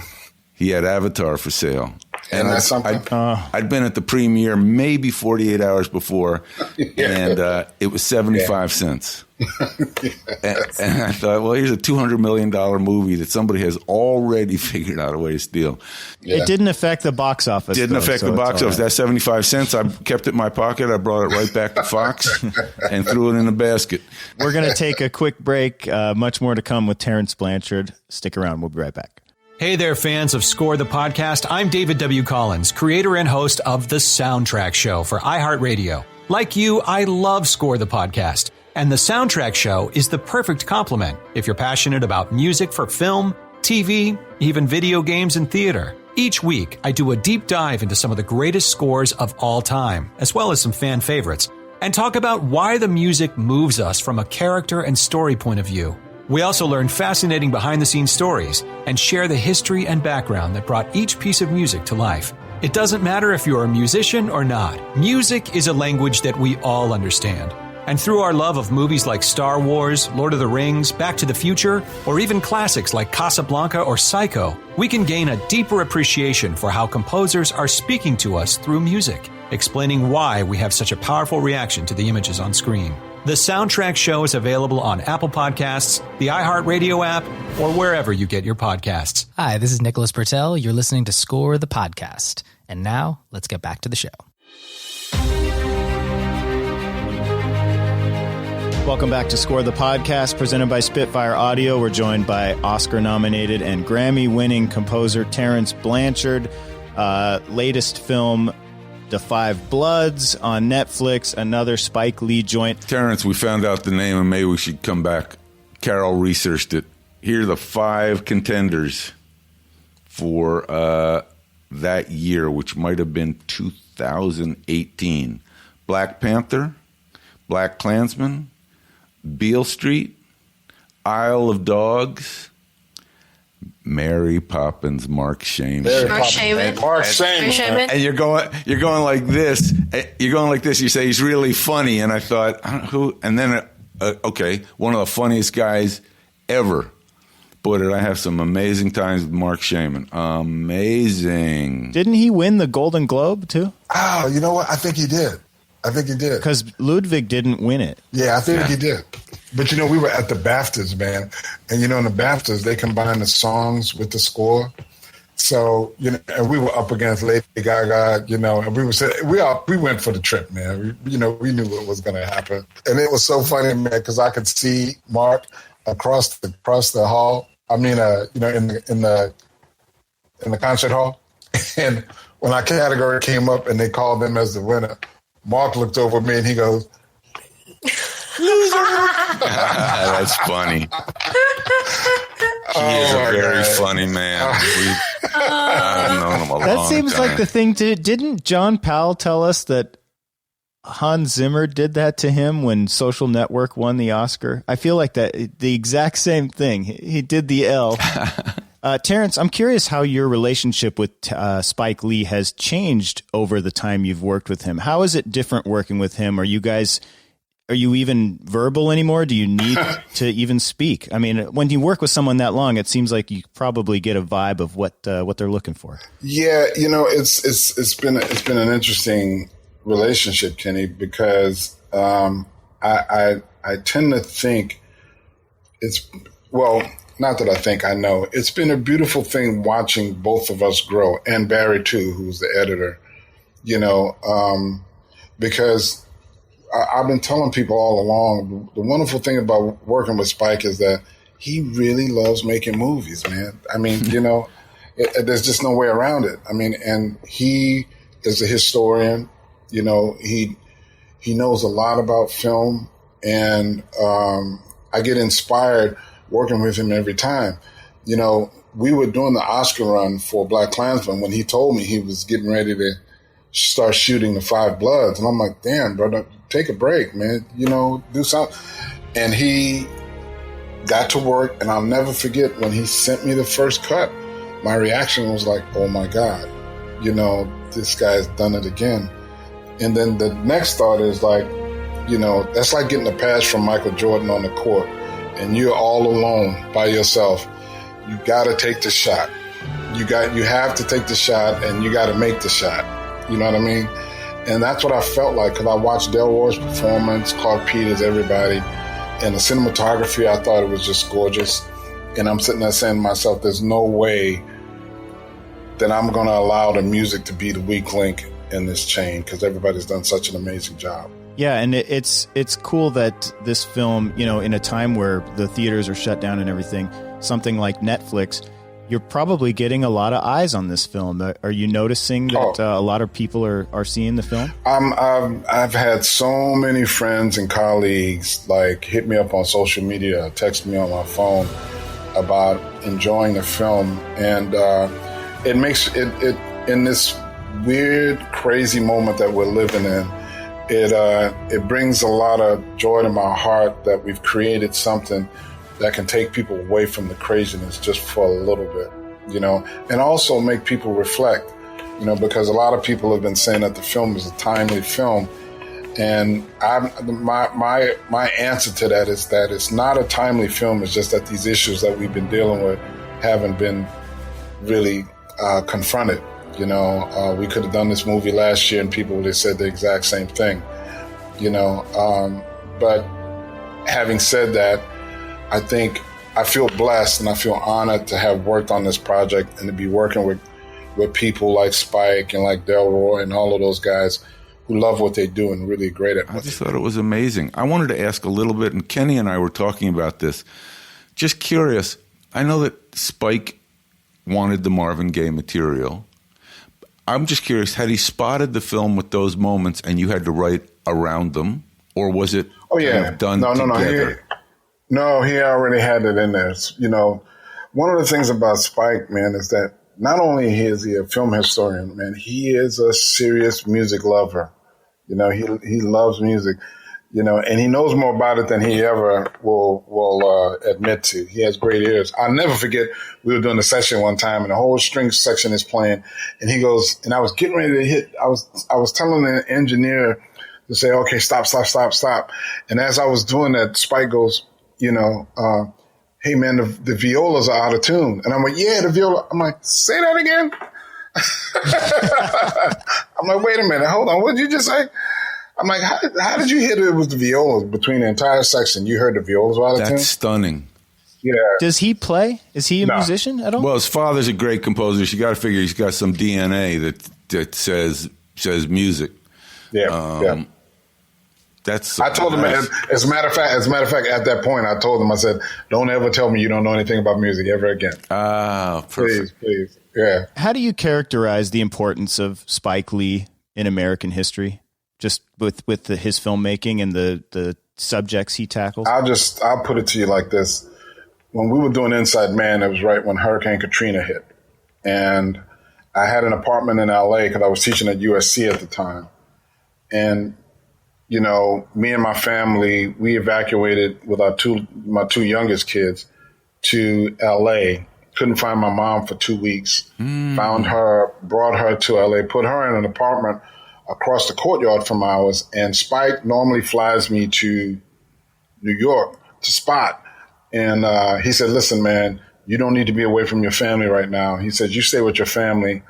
He had Avatar for sale. And that's something. I'd been at the premiere maybe 48 hours before, and it was 75 cents. And I thought, well, here's a $200 million movie that somebody has already figured out a way to steal. Yeah. It didn't affect the box office. Didn't affect the box office. That 75 cents, I kept it in my pocket. I brought it right back to Fox and threw it in a basket. We're going to take a quick break. Much more to come with Terence Blanchard. Stick around. We'll be right back. Hey there, fans of Score the Podcast. I'm David W. Collins, creator and host of The Soundtrack Show for iHeartRadio. Like you, I love Score the Podcast. And The Soundtrack Show is the perfect complement if you're passionate about music for film, TV, even video games and theater. Each week, I do a deep dive into some of the greatest scores of all time, as well as some fan favorites, and talk about why the music moves us from a character and story point of view. We also learn fascinating behind-the-scenes stories and share the history and background that brought each piece of music to life. It doesn't matter if you're a musician or not. Music is a language that we all understand. And through our love of movies like Star Wars, Lord of the Rings, Back to the Future, or even classics like Casablanca or Psycho, we can gain a deeper appreciation for how composers are speaking to us through music, explaining why we have such a powerful reaction to the images on screen. The Soundtrack Show is available on Apple Podcasts, the iHeartRadio app, or wherever you get your podcasts. Hi, this is Nicholas Bertel. You're listening to Score the Podcast. And now, let's get back to the show. Welcome back to Score the Podcast, presented by Spitfire Audio. We're joined by Oscar-nominated and Grammy-winning composer Terence Blanchard. Latest film, The Five Bloods on Netflix, another Spike Lee joint. Terence, we found out the name, and maybe we should come back. Carol researched it. Here are the 5 contenders for that year, which might have been 2018. Black Panther, Black Klansman, Beale Street, Isle of Dogs, Mary Poppins, Mark Shaman. Mark Shaman. And you're going like this. You're going like this. You say he's really funny, and I thought, who? And then, okay, one of the funniest guys ever. Boy, did I have some amazing times with Mark Shaman. Amazing. Didn't he win the Golden Globe too? Oh, you know what? I think he did. Because Ludwig didn't win it. Yeah, I think he did. But, we were at the BAFTAs, man. And, in the BAFTAs, they combine the songs with the score. So, and we were up against Lady Gaga, and we went for the trip, man. We knew what was going to happen. And it was so funny, man, because I could see Mark across the hall. I mean, in the concert hall. And when our category came up and they called them as the winner, Mark looked over at me and he goes, "Loser." That's funny. He is a very funny man. I've known him a long time. That seems like the thing to. Didn't John Powell tell us that Hans Zimmer did that to him when Social Network won the Oscar? I feel like that the exact same thing. He did the L. Terence, I'm curious how your relationship with Spike Lee has changed over the time you've worked with him. How is it different working with him? Are you even verbal anymore? Do you need to even speak? I mean, when you work with someone that long, it seems like you probably get a vibe of what they're looking for. Yeah, it's been an interesting relationship, Kenny, because I tend to think not that I think I know. It's been a beautiful thing watching both of us grow, and Barry too, who's the editor, because I've been telling people all along, the wonderful thing about working with Spike is that he really loves making movies, man. I mean, there's just no way around it. I mean, and he is a historian, he knows a lot about film, and I get inspired working with him every time. You know, we were doing the Oscar run for Black Klansman when he told me he was getting ready to start shooting the Five Bloods. And I'm like, damn, brother, take a break, man. You know, do something. And he got to work, and I'll never forget when he sent me the first cut. My reaction was like, oh my God, you know, this guy's done it again. And then the next thought is like, you know, that's like getting a pass from Michael Jordan on the court, and you're all alone by yourself. You got to take the shot. You have to take the shot, and you got to make the shot. You know what I mean? And that's what I felt like, because I watched Delroy's performance, Clark Peters, everybody, and the cinematography. I thought it was just gorgeous. And I'm sitting there saying to myself, there's no way that I'm going to allow the music to be the weak link in this chain, because everybody's done such an amazing job. Yeah, and it's cool that this film, you know, in a time where the theaters are shut down and everything, something like Netflix, you're probably getting a lot of eyes on this film. Are you noticing that a lot of people are seeing the film? I've had so many friends and colleagues like hit me up on social media, text me on my phone about enjoying the film, and it makes it in this weird, crazy moment that we're living in. It brings a lot of joy to my heart that we've created something that can take people away from the craziness just for a little bit, you know, and also make people reflect, you know, because a lot of people have been saying that the film is a timely film. And my answer to that is that it's not a timely film. It's just that these issues that we've been dealing with haven't been really confronted. You know, we could have done this movie last year and people would have said the exact same thing, you know. But having said that, I think I feel blessed and I feel honored to have worked on this project and to be working with people like Spike and like Delroy and all of those guys who love what they do and really great at it. I just thought it was amazing. I wanted to ask a little bit, and Kenny and I were talking about this. Just curious, I know that Spike wanted the Marvin Gaye material. I'm just curious, had he spotted the film with those moments and you had to write around them, or was it kind of done together? No, he already had it in there. You know, one of the things about Spike, man, is that not only is he a film historian, man, he is a serious music lover. You know, he loves music, you know, and he knows more about it than he ever will admit to. He has great ears. I'll never forget, we were doing a session one time and the whole string section is playing, and he goes, and I was getting ready to hit, I was telling the engineer to say, okay, stop. And as I was doing that, Spike goes, you know, hey man, the violas are out of tune. And I'm like, yeah, the viola. I'm like, say that again. I'm like, wait a minute, hold on, what did you just say? I'm like, how did you hit it with the violas between the entire section? You heard the violas were out of tune? That's stunning. Yeah. Does he play? Is he a musician at all? Well, his father's a great composer. So you got to figure he's got some DNA that says music. Yeah. That's. I told him, as a matter of fact, at that point, I told him, I said, don't ever tell me you don't know anything about music ever again. Ah, perfect. Please. Yeah. How do you characterize the importance of Spike Lee in American history, just with his filmmaking and the subjects he tackles? I'll put it to you like this. When we were doing Inside Man, it was right when Hurricane Katrina hit. And I had an apartment in LA because I was teaching at USC at the time. And you know, me and my family, we evacuated with my two youngest kids to LA. Couldn't find my mom for 2 weeks. Found her, brought her to LA, put her in an apartment across the courtyard from ours. And Spike normally flies me to New York to Spot. And he said, listen, man, you don't need to be away from your family right now. He said, you stay with your family.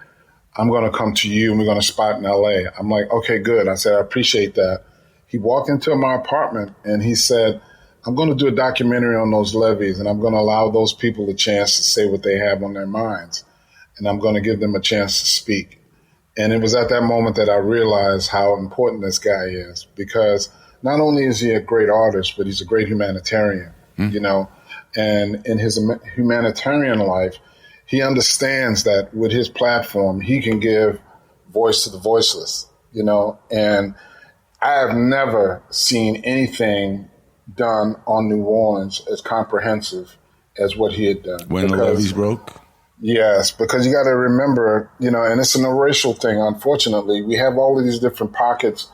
I'm going to come to you and we're going to Spot in LA. I'm like, okay, good. I said, I appreciate that. He walked into my apartment and he said, I'm going to do a documentary on those levees and I'm going to allow those people a chance to say what they have on their minds. And I'm going to give them a chance to speak. And it was at that moment that I realized how important this guy is, because not only is he a great artist, but he's a great humanitarian, you know, and in his humanitarian life, he understands that with his platform, he can give voice to the voiceless, you know, and I have never seen anything done on New Orleans as comprehensive as what he had done. When the levees broke? Yes, because you got to remember, and it's an racial thing, unfortunately. We have all of these different pockets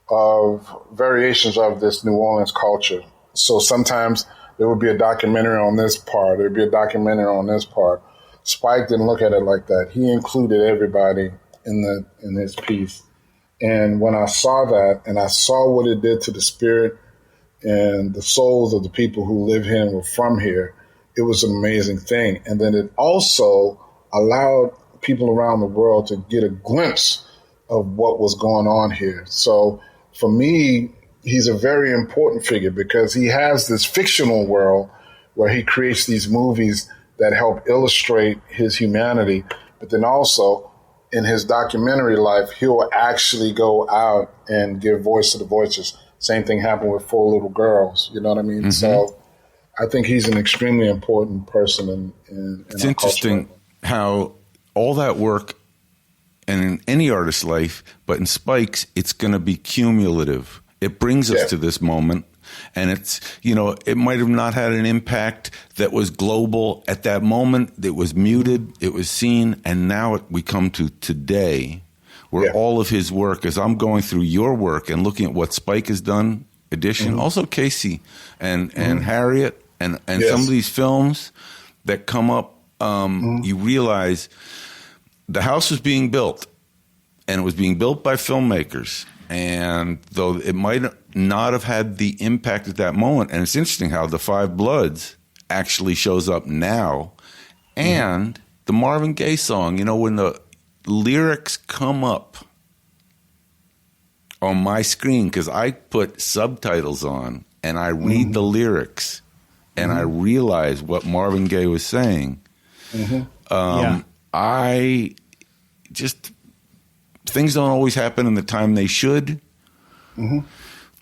of variations of this New Orleans culture. So sometimes there would be a documentary on this part, there would be a documentary on this part. Spike didn't look at it like that. He included everybody in his piece. And when I saw that, and I saw what it did to the spirit and the souls of the people who live here and were from here, it was an amazing thing. And then it also allowed people around the world to get a glimpse of what was going on here. So for me, he's a very important figure because he has this fictional world where he creates these movies that help illustrate his humanity. But then also in his documentary life, he'll actually go out and give voice to the voiceless. Same thing happened with 4 Little Girls. You know what I mean? Mm-hmm. So I think he's an extremely important person in it's interesting culture. How all that work, and in any artist's life, but in Spike's, it's going to be cumulative. It brings us to this moment, and it's, it might have not had an impact that was global at that moment. It was muted, it was seen, and now we come to today, where all of his work, as I'm going through your work and looking at what Spike has done, Edition, also Casey and Harriet, and some of these films that come up, you realize the house was being built, and it was being built by filmmakers. And though it might not have had the impact at that moment, and it's interesting how the Five Bloods actually shows up now, and the Marvin Gaye song, when the lyrics come up on my screen, because I put subtitles on and I read the lyrics and I realize what Marvin Gaye was saying. I just, things don't always happen in the time they should.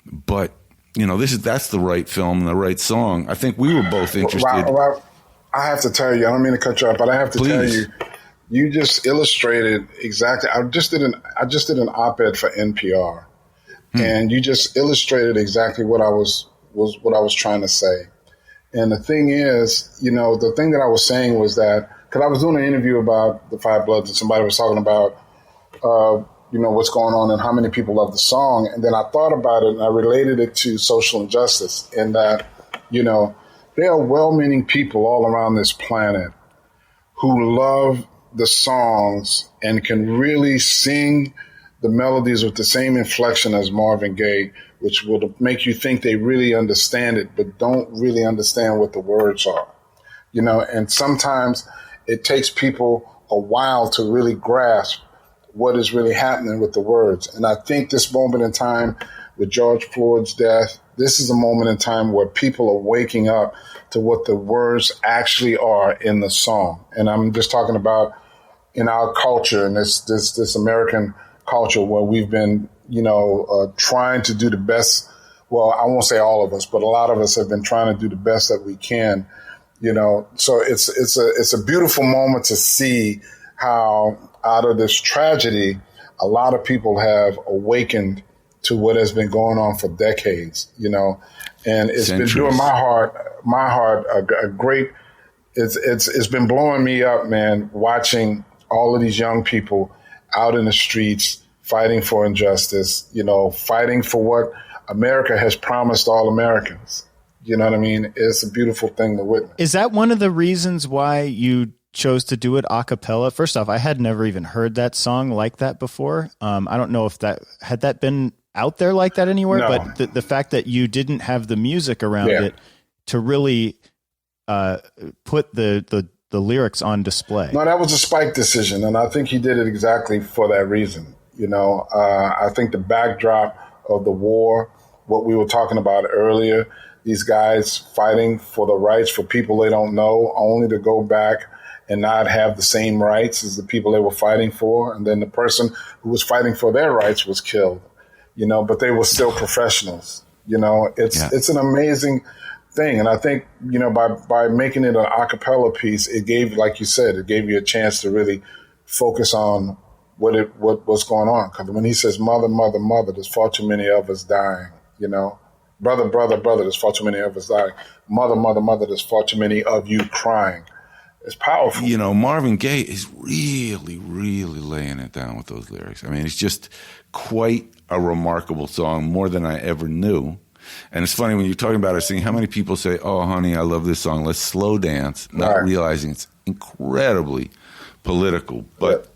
But, that's the right film and the right song. I think we were both interested. Well, I have to tell you, I don't mean to cut you off, but I have to tell you, you just illustrated exactly. I just did an op-ed for NPR, and you just illustrated exactly what I was trying to say. And the thing is, the thing that I was saying was that, because I was doing an interview about the Five Bloods, and somebody was talking about, what's going on and how many people love the song. And then I thought about it and I related it to social injustice in that, there are well-meaning people all around this planet who love the songs and can really sing the melodies with the same inflection as Marvin Gaye, which will make you think they really understand it, but don't really understand what the words are. And sometimes it takes people a while to really grasp what is really happening with the words. And I think this moment in time with George Floyd's death, this is a moment in time where people are waking up to what the words actually are in the song. And I'm just talking about in our culture and this American culture where we've been, trying to do the best. Well, I won't say all of us, but a lot of us have been trying to do the best that we can, So it's a beautiful moment to see how out of this tragedy, a lot of people have awakened to what has been going on for decades, and it's been doing my heart a great. It's been blowing me up, man, watching all of these young people out in the streets fighting for injustice, fighting for what America has promised all Americans. You know what I mean? It's a beautiful thing to witness. Is that one of the reasons why you chose to do it a cappella? First off, I had never even heard that song like that before. I don't know if that had been out there like that anywhere, no. But the fact that you didn't have the music around it to really put the lyrics on display. No, that was a Spike decision, and I think he did it exactly for that reason. I think the backdrop of the war, what we were talking about earlier, these guys fighting for the rights for people they don't know, only to go back and not have the same rights as the people they were fighting for. And then the person who was fighting for their rights was killed, but they were still professionals. It's an amazing thing. And I think, by making it an a cappella piece, it gave, like you said, it gave you a chance to really focus on what's going on. Because when he says, mother, mother, mother, there's far too many of us dying, Brother, brother, brother, there's far too many of us dying. Mother, mother, mother, there's far too many of you crying. It's powerful. You know, Marvin Gaye is really, really laying it down with those lyrics. I mean, it's just quite a remarkable song, more than I ever knew. And it's funny when you're talking about it, seeing how many people say, "Oh, honey, I love this song. Let's slow dance," not realizing it's incredibly political. But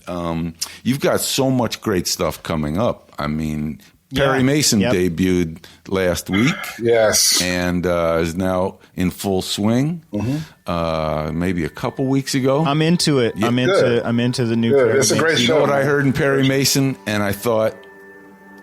you've got so much great stuff coming up. I mean, Perry Mason debuted last week. Yes. And is now in full swing. Maybe a couple weeks ago. I'm into it. Yeah, I'm into the new Perry It's a great show. You know what I heard in Perry Mason? And I thought,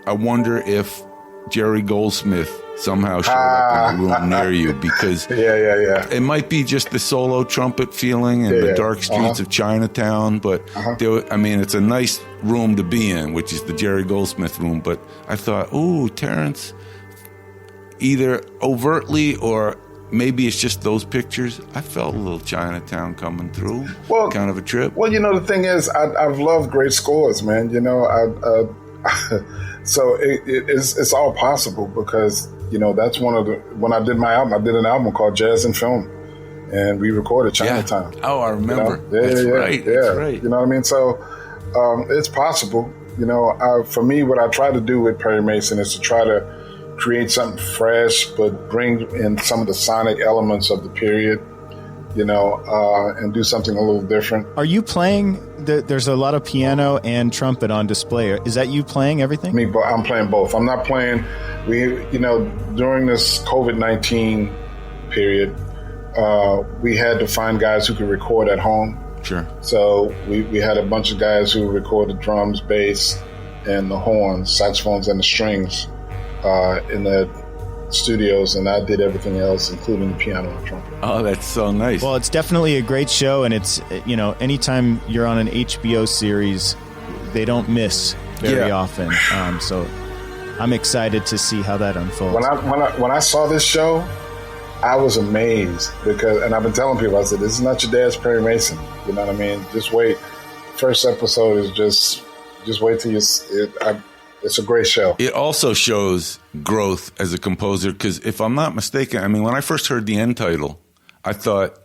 I wonder if Jerry Goldsmith somehow showed up in a room near you, because it might be just the solo trumpet feeling and the dark streets of Chinatown, but I mean, it's a nice room to be in, which is the Jerry Goldsmith room. But I thought, ooh, Terence, either overtly or maybe it's just those pictures, I felt a little Chinatown coming through, kind of a trip. Well, you know, the thing is, I've loved great scores, man. You know, so it's all possible, because, you know, that's when I did my album, I did an album called Jazz and Film, and we recorded Chinatown. Yeah. Oh, I remember. You know? That's right. That's right. You know what I mean? So it's possible. You know, for me, what I try to do with Perry Mason is to try to create something fresh, but bring in some of the sonic elements of the period, you know, and do something a little different. Are you playing? There's a lot of piano and trumpet on display. Is that you playing everything? I'm playing both. I'm not playing. You know, during this COVID-19 period, we had to find guys who could record at home. Sure. So we had a bunch of guys who recorded drums, bass, and the horns, saxophones, and the strings in the studios, and I did everything else, including the piano and trumpet. Oh, that's so nice. Well, it's definitely a great show, and it's, you know, anytime you're on an HBO series, they don't miss very often. So I'm excited to see how that unfolds. When I saw this show, I was amazed, because, and I've been telling people, I said, this is not your dad's Perry Mason. You know what I mean? Just wait. First episode is just wait till it's a great show. It also shows growth as a composer, because if I'm not mistaken, I mean, when I first heard the end title, I thought,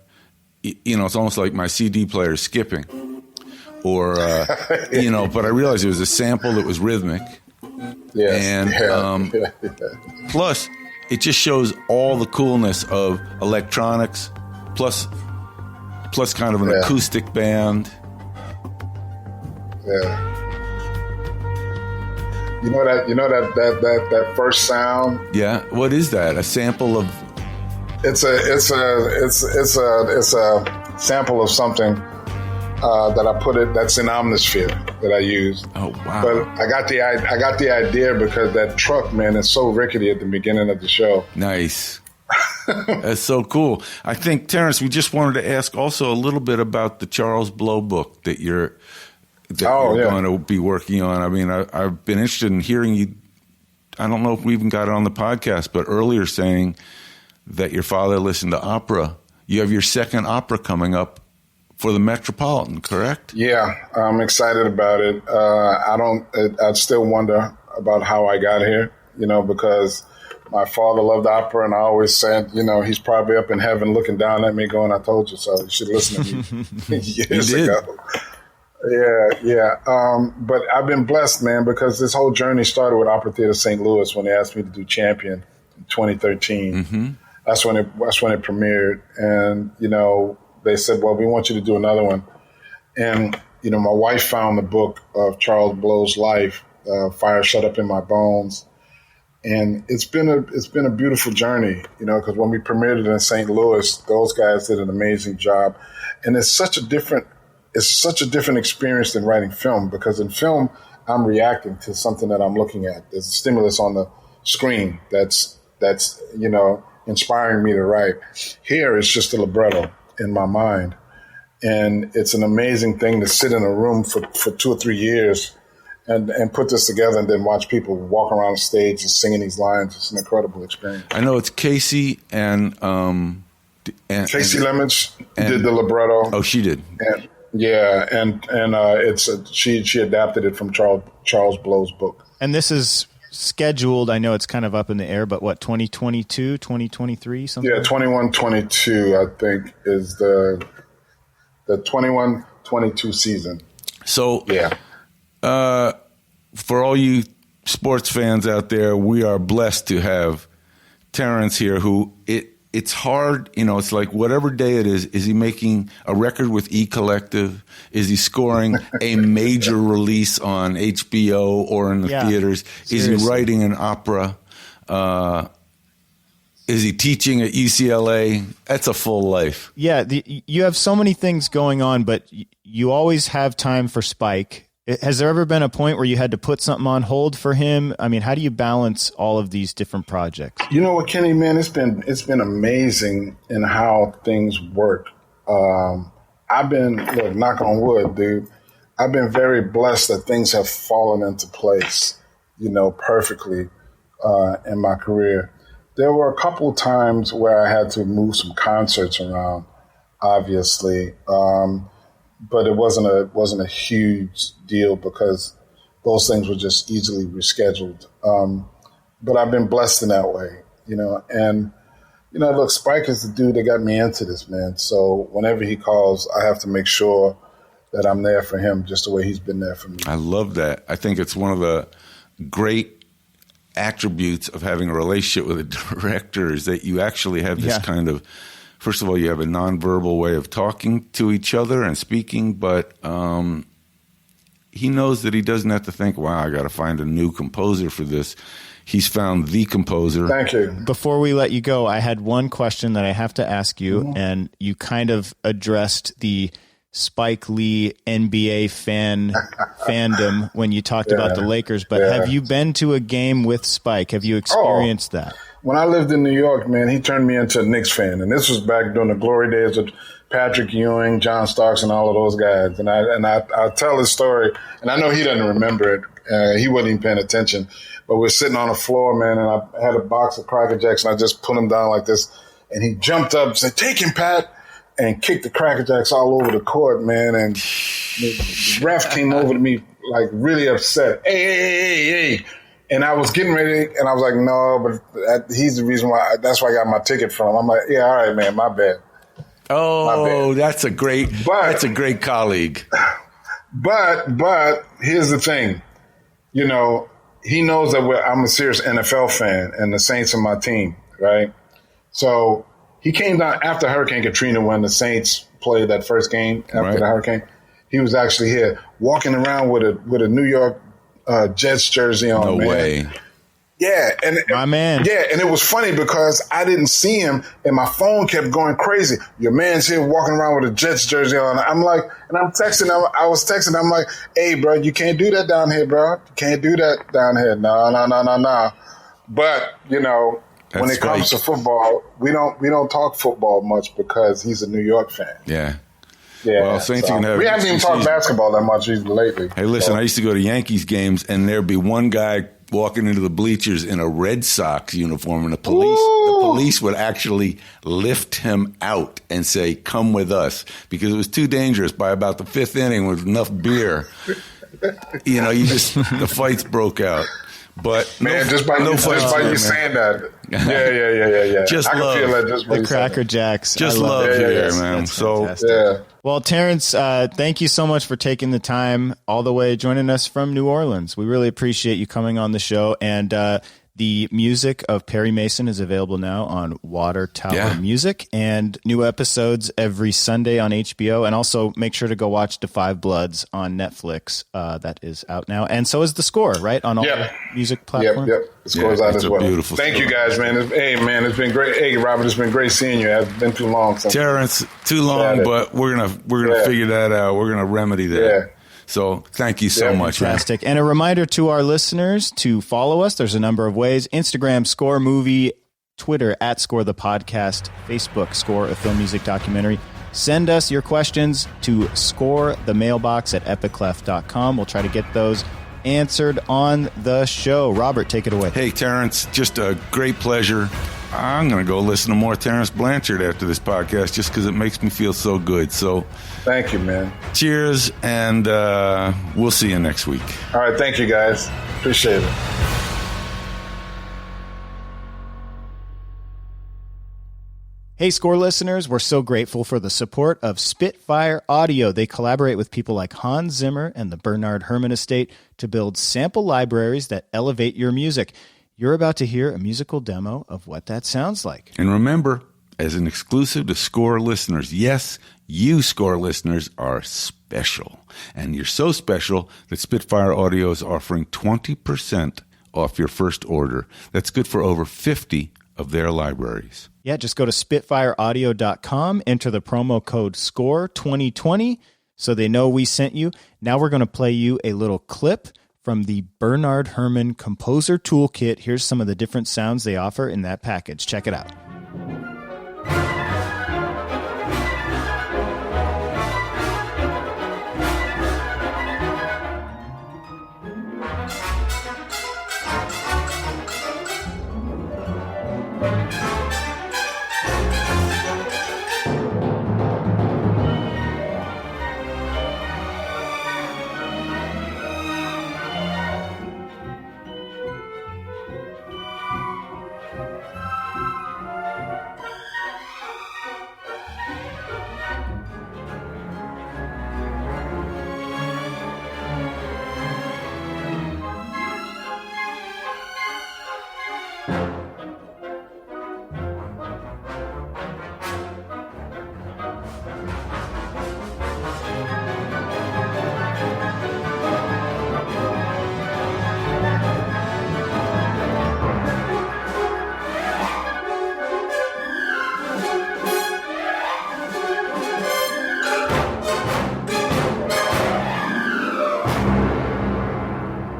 you know, it's almost like my CD player skipping, or, you know, but I realized it was a sample that was rhythmic. Plus, it just shows all the coolness of electronics, plus kind of an acoustic band. Yeah. You know that first sound? Yeah. What is that? A sample of? It's a sample of something that I put that's in Omnisphere that I used. Oh wow! But I got the idea because that truck, man, is so rickety at the beginning of the show. Nice. That's so cool. I think, Terence, we just wanted to ask also a little bit about the Charles Blow book that you're going to be working on. I mean, I've been interested in hearing you. I don't know if we even got it on the podcast, but earlier saying that your father listened to opera. You have your second opera coming up for the Metropolitan, correct? Yeah, I'm excited about it. I still wonder about how I got here, you know, because my father loved opera, and I always said, you know, he's probably up in heaven looking down at me going, I told you so. You should listen to me years ago. Yeah. But I've been blessed, man, because this whole journey started with Opera Theater St. Louis when they asked me to do Champion in 2013. Mm-hmm. That's when it premiered. And, you know, they said, well, we want you to do another one. And, you know, my wife found the book of Charles Blow's life, Fire Shut Up in My Bones. And it's been a beautiful journey, you know, because when we premiered it in St. Louis, those guys did an amazing job. And it's such a different experience than writing film, because in film, I'm reacting to something that I'm looking at. There's a stimulus on the screen that's you know, inspiring me to write. Here, it's just a libretto in my mind. And it's an amazing thing to sit in a room for 2 or 3 years and put this together, and then watch people walk around the stage and singing these lines. It's an incredible experience. I know it's Casey and Casey Lemons did the libretto. Oh, she did. And she adapted it from Charles Blow's book. And this is scheduled. I know it's kind of up in the air, but what, 2022, 2023, something? Yeah, 21-22, I think, is the 21-22 season. So, for all you sports fans out there, we are blessed to have Terence here, who it's hard, it's like whatever day it is he making a record with E Collective? Is he scoring a major release on HBO or in the theaters? Seriously. Is he writing an opera? Is he teaching at UCLA? That's a full life. Yeah, you have so many things going on, but you always have time for Spike. Has there ever been a point where you had to put something on hold for him? I mean, how do you balance all of these different projects? You know what, Kenny, man, it's been amazing in how things work. I've been, look, knock on wood, dude, I've been very blessed that things have fallen into place, perfectly in my career. There were a couple of times where I had to move some concerts around, obviously. But it wasn't a huge deal because those things were just easily rescheduled. But I've been blessed in that way, And, look, Spike is the dude that got me into this, man. So whenever he calls, I have to make sure that I'm there for him just the way he's been there for me. I love that. I think it's one of the great attributes of having a relationship with a director is that you actually have this kind of, first of all, you have a nonverbal way of talking to each other and speaking, but he knows that he doesn't have to think, wow, I got to find a new composer for this. He's found the composer. Thank you. Before we let you go, I had one question that I have to ask you, and you kind of addressed the Spike Lee NBA fandom when you talked about the Lakers, but have you been to a game with Spike? Have you experienced that? When I lived in New York, man, he turned me into a Knicks fan. And this was back during the glory days of Patrick Ewing, John Starks, and all of those guys. And I tell his story, and I know he doesn't remember it. He wasn't even paying attention. But we're sitting on the floor, man, and I had a box of Cracker Jacks, and I just put him down like this. And he jumped up and said, "Take him, Pat," and kicked the Cracker Jacks all over the court, man. And the ref came over to me, like, really upset. Hey. And I was getting ready, and I was like, no, but he's the reason why. That's where I got my ticket from. I'm like, yeah, all right, man, my bad. Oh, that's a great colleague. But here's the thing. He knows that I'm a serious NFL fan, and the Saints are my team, right? So he came down after Hurricane Katrina when the Saints played that first game after the hurricane. He was actually here walking around with a New York Jets jersey on. No man. way. Yeah, and my man. Yeah, and it was funny because I didn't see him, and my phone kept going crazy. Your man's here walking around with a Jets jersey on. I'm like, and I'm texting him. I was texting. I'm like, hey, bro, you can't do that down here, bro. You can't do that down here. No. But when it comes to football, we don't talk football much because he's a New York fan. Yeah. Yeah, well, Saints we haven't even talked basketball that much lately. Hey, listen, I used to go to Yankees games, and there'd be one guy walking into the bleachers in a Red Sox uniform, and the police would actually lift him out and say, "Come with us," because it was too dangerous. By about the fifth inning, with enough beer, the fights broke out. But man, just by you saying that, yeah. Just I love can feel that just the Cracker Jacks. Just love here, man. That's so fantastic. Well, Terence, thank you so much for taking the time all the way joining us from New Orleans. We really appreciate you coming on the show. And the music of Perry Mason is available now on Water Tower Music, and new episodes every Sunday on HBO. And also make sure to go watch Da 5 Bloods on Netflix. That is out now. And so is The Score, right? On all the music platforms? Yep. The Score's out as well. Beautiful Thank you guys, man. It's been great. Hey, Robert, it's been great seeing you. It's been too long. Terence, too long, but we're gonna figure that out. We're gonna remedy that. Yeah. So thank you so much. Fantastic. Man. And a reminder to our listeners to follow us. There's a number of ways. Instagram, Score Movie, Twitter, @Score the Podcast, Facebook, Score a Film Music Documentary. Send us your questions to score the mailbox at epiclef.com. We'll try to get those answered on the show. Robert, take it away. Hey, Terence, just a great pleasure. I'm going to go listen to more Terence Blanchard after this podcast just because it makes me feel so good. So thank you, man. Cheers, and we'll see you next week. All right. Thank you, guys. Appreciate it. Hey, Score listeners, we're so grateful for the support of Spitfire Audio. They collaborate with people like Hans Zimmer and the Bernard Herrmann Estate to build sample libraries that elevate your music. You're about to hear a musical demo of what that sounds like. And remember, as an exclusive to Score listeners, yes, you Score listeners are special. And you're so special that Spitfire Audio is offering 20% off your first order. That's good for over 50 of their libraries. Yeah, just go to spitfireaudio.com, enter the promo code SCORE2020 so they know we sent you. Now we're going to play you a little clip from the Bernard Herrmann Composer Toolkit. Here's some of the different sounds they offer in that package. Check it out.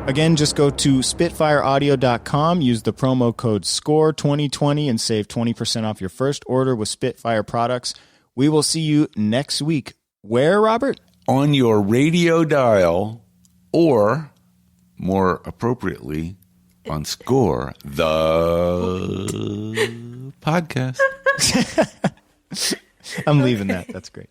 Again, just go to spitfireaudio.com, use the promo code SCORE2020, and save 20% off your first order with Spitfire products. We will see you next week. Where, Robert? On your radio dial, or more appropriately, on Score, the podcast. I'm leaving that. That's great.